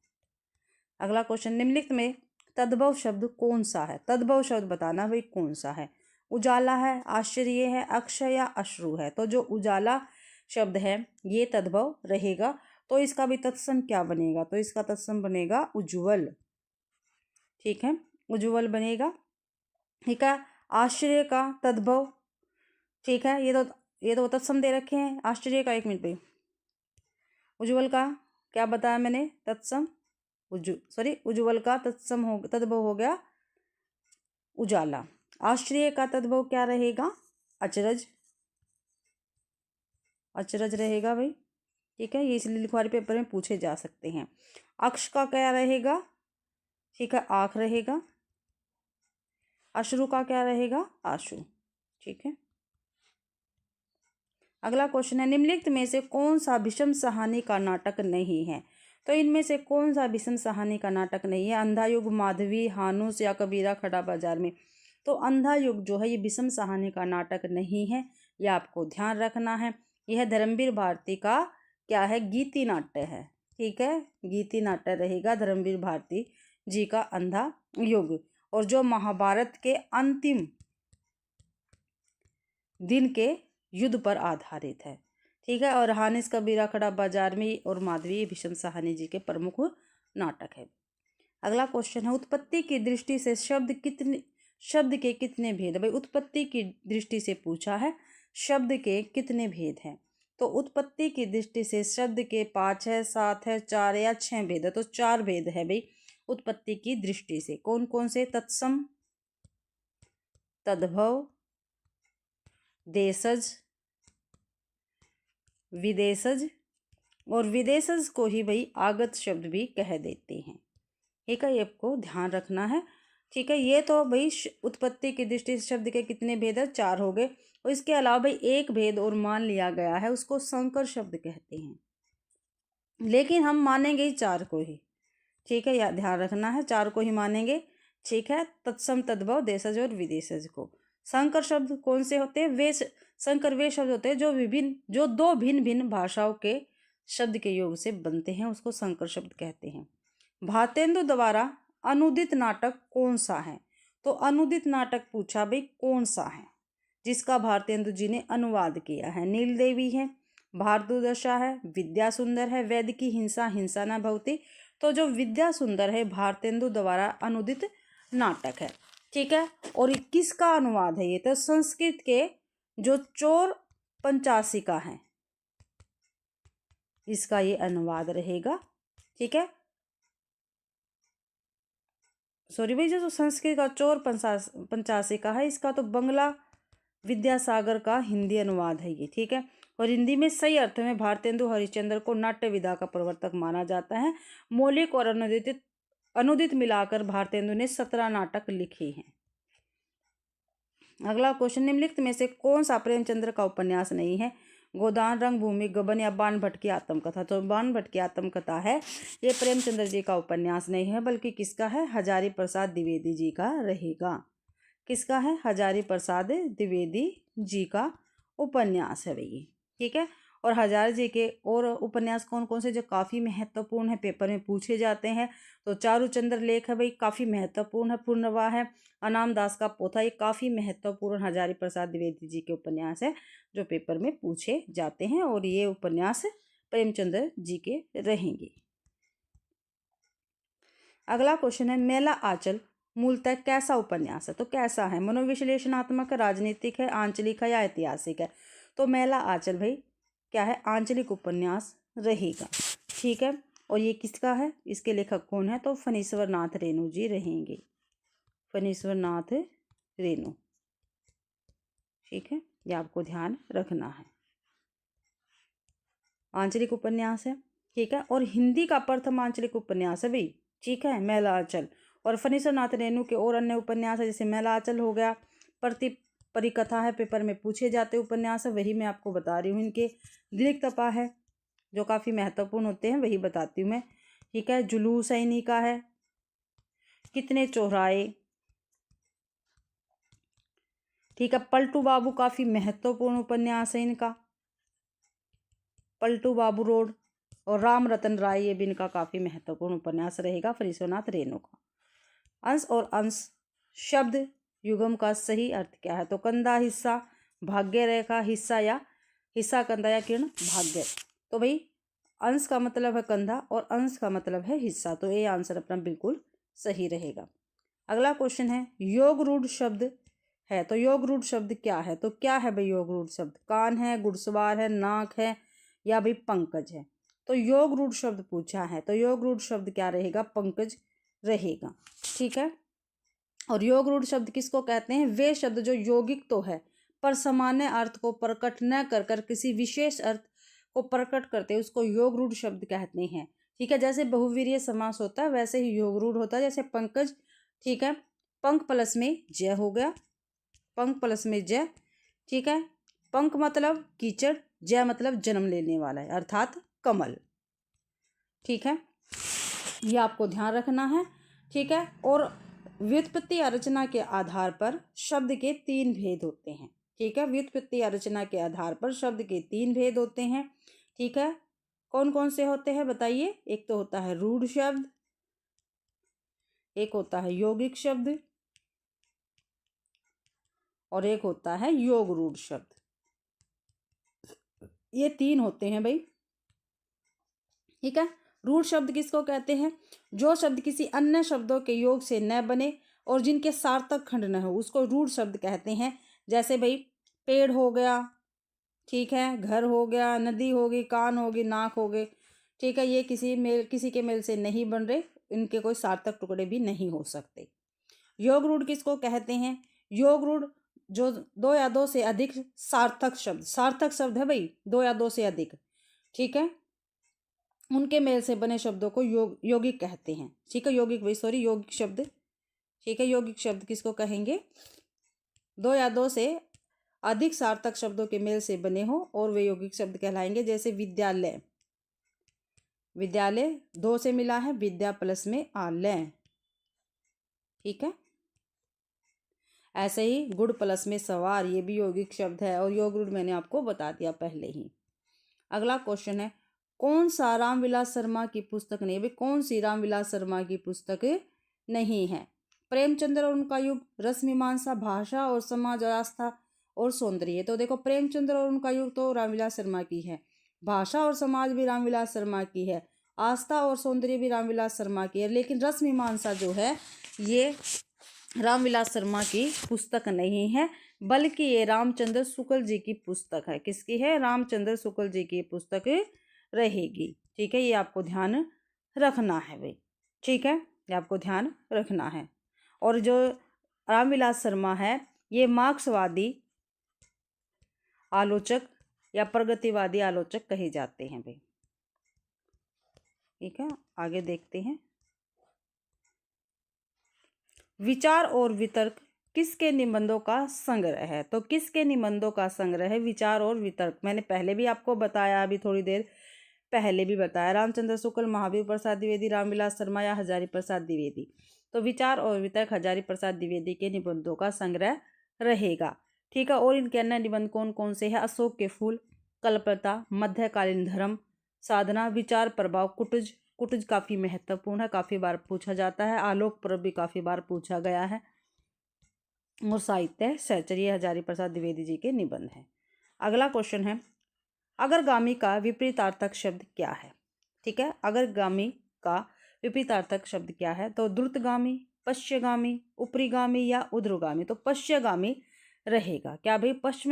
अगला क्वेश्चन, निम्नलिखित में तद्भव शब्द कौन सा है? तद्भव शब्द बताना भाई कौन सा है। उजाला है, आश्चर्य है, अक्षय या अश्रु है। तो जो उजाला शब्द है ये तद्भव रहेगा। तो इसका भी तत्सम क्या बनेगा? तो इसका तत्सम बनेगा उज्ज्वल। ठीक है, उज्ज्वल बनेगा। ठीक है, आश्चर्य का तद्भव, ठीक है, ये तो तत्सम दे रखे हैं। आश्चर्य का, एक मिनट पे, उज्ज्वल का क्या बताया मैंने? तत्सम उज्ज्वल का तद्भव हो गया उजाला। आश्चर्य का तद्भव क्या रहेगा? अचरज, अचरज रहेगा भाई। ठीक है, ये इसलिए लिखवारी पेपर में पूछे जा सकते हैं। अक्ष का क्या रहेगा? ठीक है, आँख रहेगा। अश्रु का क्या रहेगा? आंसू। ठीक है, अगला क्वेश्चन है, निम्नलिखित में से कौन सा विषम सहानी का नाटक नहीं है? तो इनमें से कौन सा विषम सहानी का नाटक नहीं है? अंधा युग, माधवी, हानुस या कबीरा खड़ा बाजार में। तो अंधा युग जो है ये विषम सहानी का नाटक नहीं है, यह आपको ध्यान रखना है। यह धर्मवीर भारती का क्या है? गीति नाट्य है। ठीक है, गीति नाट्य रहेगा धर्मवीर भारती जी का अंधा युग, और जो महाभारत के अंतिम दिन के युद्ध पर आधारित है। ठीक है, और हानिस कबीरा खड़ा बाजार में और माधवी भीष्म साहनी जी के प्रमुख नाटक है। अगला क्वेश्चन है, उत्पत्ति की दृष्टि से शब्द के कितने भेद? भाई उत्पत्ति की दृष्टि से पूछा है, शब्द के कितने भेद हैं? तो उत्पत्ति की दृष्टि से शब्द के 5 है, 7 है, 4 या 6 भेद है। तो 4 भेद है भाई उत्पत्ति की दृष्टि से। कौन कौन से? तत्सम, तद्भव, देशज, विदेशज, और विदेशज को ही भाई आगत शब्द भी कह देते हैं। ठीक है, ये आपको ध्यान रखना है। ठीक है, ये तो भाई उत्पत्ति की दृष्टि से शब्द के कितने भेद है? 4 हो गए। और इसके अलावा भाई एक भेद और मान लिया गया है, उसको संकर शब्द कहते हैं, लेकिन हम मानेंगे ही 4 को ही। ठीक है, यह ध्यान रखना है, 4 को ही मानेंगे। ठीक है, तत्सम, तद्भव, देशज और विदेशज को। संकर शब्द कौन से होते हैं? संकर वे शब्द होते हैं जो दो भिन्न भिन्न भाषाओं के शब्द के योग से बनते हैं, उसको संकर शब्द कहते हैं। भारतेंदु द्वारा अनुदित नाटक कौन सा है? तो अनुदित नाटक पूछा भाई कौन सा है जिसका भारतेंदु जी ने अनुवाद किया है? नील देवी है, भारदुदशा है, विद्या सुंदर है, वैद की हिंसा, हिंसा न भवती। तो जो विद्या सुंदर है भारतेंदु द्वारा अनुदित नाटक है। ठीक है, और किसका अनुवाद है ये? तो संस्कृत के जो चोर पंचाशिका है इसका ये अनुवाद रहेगा। ठीक है, सॉरी भाई, जो संस्कृत का चोर पंचाशिका है इसका तो बंगला विद्यासागर का हिंदी अनुवाद है ये। ठीक है, और हिंदी में सही अर्थ में भारतेंदु हरिश्चंद्र को नाट्य विधा का प्रवर्तक माना जाता है। मौलिक और अनुदित मिलाकर भारतेंदु ने 17 नाटक लिखे हैं। अगला क्वेश्चन, निम्नलिखित में से कौन सा प्रेमचंद्र का उपन्यास नहीं है? गोदान, रंगभूमि, गबन या बाण भट्ट की आत्मकथा। तो बाण भट्ट की आत्मकथा है ये प्रेमचंद्र जी का उपन्यास नहीं है, बल्कि किसका है? हजारी प्रसाद द्विवेदी जी का रहेगा। किसका है? हजारी प्रसाद द्विवेदी जी का उपन्यास है भैया। ठीक है, और हजारी जी के और उपन्यास कौन कौन से जो काफ़ी महत्वपूर्ण है, पेपर में पूछे जाते हैं? तो चारुचंद्र लेख है भाई, काफ़ी महत्वपूर्ण है। पूर्णवाह है, अनाम दास का पोथा, ये काफ़ी महत्वपूर्ण हजारी प्रसाद द्विवेदी जी के उपन्यास है जो पेपर में पूछे जाते हैं, और ये उपन्यास प्रेमचंद्र जी के रहेंगे। अगला क्वेश्चन है, मेला आंचल मूलतः कैसा उपन्यास है? तो कैसा है? मनोविश्लेषणात्मक, राजनीतिक है, आंचलिक है या ऐतिहासिक है? तो मेला आंचल भाई क्या है? आंचलिक उपन्यास रहेगा। ठीक है, और ये किसका है? इसके लेखक कौन है? तो फणीश्वर नाथ रेणु जी रहेंगे, फणीश्वर नाथ रेणु। ठीक है, ये आपको ध्यान रखना है, आंचलिक उपन्यास है। ठीक है, और हिंदी का प्रथम आंचलिक उपन्यास है भाई। ठीक है, मेला आंचल। और फणीश्वर नाथ रेणु के और अन्य उपन्यास है, जैसे मेला आंचल हो गया, परिकथा है, पेपर में पूछे जाते उपन्यास है, वही मैं आपको बता रही हूँ। इनके दीर्घ तपा है जो काफ़ी महत्वपूर्ण होते हैं, वही बताती हूँ मैं। ठीक है, जुलूस है इन्हीं का है। कितने चौराहे, ठीक है। पलटू बाबू काफ़ी महत्वपूर्ण उपन्यास है इनका, पलटू बाबू रोड। और राम रतन राय, ये भी इनका काफ़ी महत्वपूर्ण उपन्यास रहेगा, फिर विश्वनाथ रेणु का। अंश और अंश शब्द युगम का सही अर्थ क्या है? तो कंधा हिस्सा, भाग्य रेखा हिस्सा, या हिस्सा कंधा या किरण भाग्य। तो भाई अंश का मतलब है कंधा और अंश का मतलब है हिस्सा, तो ये आंसर अपना बिल्कुल सही रहेगा। अगला क्वेश्चन है योग रूढ़ शब्द है, तो योग रूढ़ शब्द क्या है? तो क्या है भाई योग रूढ़ शब्द? कान है, घुड़सवार है, नाक है, या भाई पंकज है? तो योग रूढ़ शब्द पूछा है, तो योग रूढ़ शब्द क्या रहेगा? पंकज रहेगा। ठीक है। और योग रूढ़ शब्द किसको कहते हैं? वे शब्द जो यौगिक तो है पर सामान्य अर्थ को प्रकट न कर कर किसी विशेष अर्थ को प्रकट करते हैं, उसको योग रूढ़ शब्द कहते हैं। ठीक है, जैसे बहुवीर्य समास होता है वैसे ही योग रूढ़ होता है, जैसे पंकज। ठीक है, पंख प्लस में जय हो गया, पंख प्लस में जय। ठीक है, पंख मतलब कीचड़, जय मतलब जन्म लेने वाला है, अर्थात कमल। ठीक है, ये आपको ध्यान रखना है। ठीक है, और व्युत्पत्ति रचना के आधार पर शब्द के 3 भेद होते हैं। ठीक है, व्युत्पत्ति रचना के आधार पर शब्द के 3 भेद होते हैं। ठीक है, कौन कौन से होते हैं बताइए? एक तो होता है रूढ़ शब्द, एक होता है यौगिक शब्द, और एक होता है योग रूढ़ शब्द। ये 3 होते हैं भाई। ठीक है, रूढ़ शब्द किसको कहते हैं? जो शब्द किसी अन्य शब्दों के योग से न बने और जिनके सार्थक खंड न हो, उसको रूढ़ शब्द कहते हैं। जैसे भाई पेड़ हो गया, ठीक है, घर हो गया, नदी होगी, कान होगी, नाक हो गए। ठीक है, ये किसी के मेल से नहीं बन रहे, इनके कोई सार्थक टुकड़े भी नहीं हो सकते। योग रूढ़ किसको कहते हैं? योग रूढ़ जो 2 या 2 से अधिक सार्थक शब्द है भाई, 2 या 2 से अधिक। ठीक है, उनके मेल से बने शब्दों को यौगिक कहते हैं। ठीक है, यौगिक शब्द। ठीक है, यौगिक शब्द किसको कहेंगे? 2 या 2 से अधिक सार्थक शब्दों के मेल से बने हो और वे यौगिक शब्द कहलाएंगे। जैसे विद्यालय, विद्यालय 2 से मिला है, विद्या प्लस में आलय। ठीक है, ऐसे ही गुड़ प्लस में सवार, ये भी यौगिक शब्द है, और योग रूढ़ मैंने आपको बता दिया पहले ही। अगला क्वेश्चन है कौन सा रामविलास शर्मा की पुस्तक नहीं? भाई कौन सी रामविलास शर्मा की पुस्तक नहीं है? प्रेमचंद्र और उनका युग, रसमीमांसा, भाषा और समाज, आस्था और सौंदर्य। तो देखो प्रेमचंद्र और उनका युग तो रामविलास शर्मा की है, भाषा और समाज भी रामविलास शर्मा की है, आस्था और सौंदर्य भी रामविलास शर्मा की है, लेकिन रसमीमांसा जो है ये रामविलास शर्मा की पुस्तक नहीं है, बल्कि ये रामचंद्र शुक्ल जी की पुस्तक है। किसकी है? रामचंद्र शुक्ल जी की पुस्तक रहेगी। ठीक है, ये आपको ध्यान रखना है भाई। ठीक है, ये आपको ध्यान रखना है। और जो रामविलास शर्मा है ये मार्क्सवादी आलोचक या प्रगतिवादी आलोचक कहे जाते हैं भाई। ठीक है, आगे देखते हैं। विचार और वितर्क किसके निबंधों का संग्रह है? तो किसके निबंधों का संग्रह है विचार और वितर्क? मैंने पहले भी आपको बताया, अभी थोड़ी देर पहले भी बताया। रामचंद्र शुक्ल, महावीर प्रसाद द्विवेदी, रामविलास शर्मा या हजारी प्रसाद द्विवेदी। तो विचार और वितर्क हजारी प्रसाद द्विवेदी के निबंधों का संग्रह रहेगा। ठीक है, और इनके अन्य निबंध कौन कौन से हैं? अशोक के फूल, कल्पता, मध्यकालीन धर्म साधना, विचार प्रभाव, कुटुज। कुटुज काफ़ी महत्वपूर्ण है, काफ़ी बार पूछा जाता है। आलोक पर्व भी काफ़ी बार पूछा गया है। और साहित्य सहचर्य, ये हजारी प्रसाद द्विवेदी जी के निबंध हैं। अगला क्वेश्चन है अग्रगामी का विपरीतार्थक शब्द क्या है? ठीक है, अग्रगामी का विपरीतार्थक शब्द क्या है? तो द्रुतगामी, पश्चगामी, ऊपरीगामी या ऊर्ध्वगामी। तो पश्चगामी रहेगा। क्या भाई? पश्चिम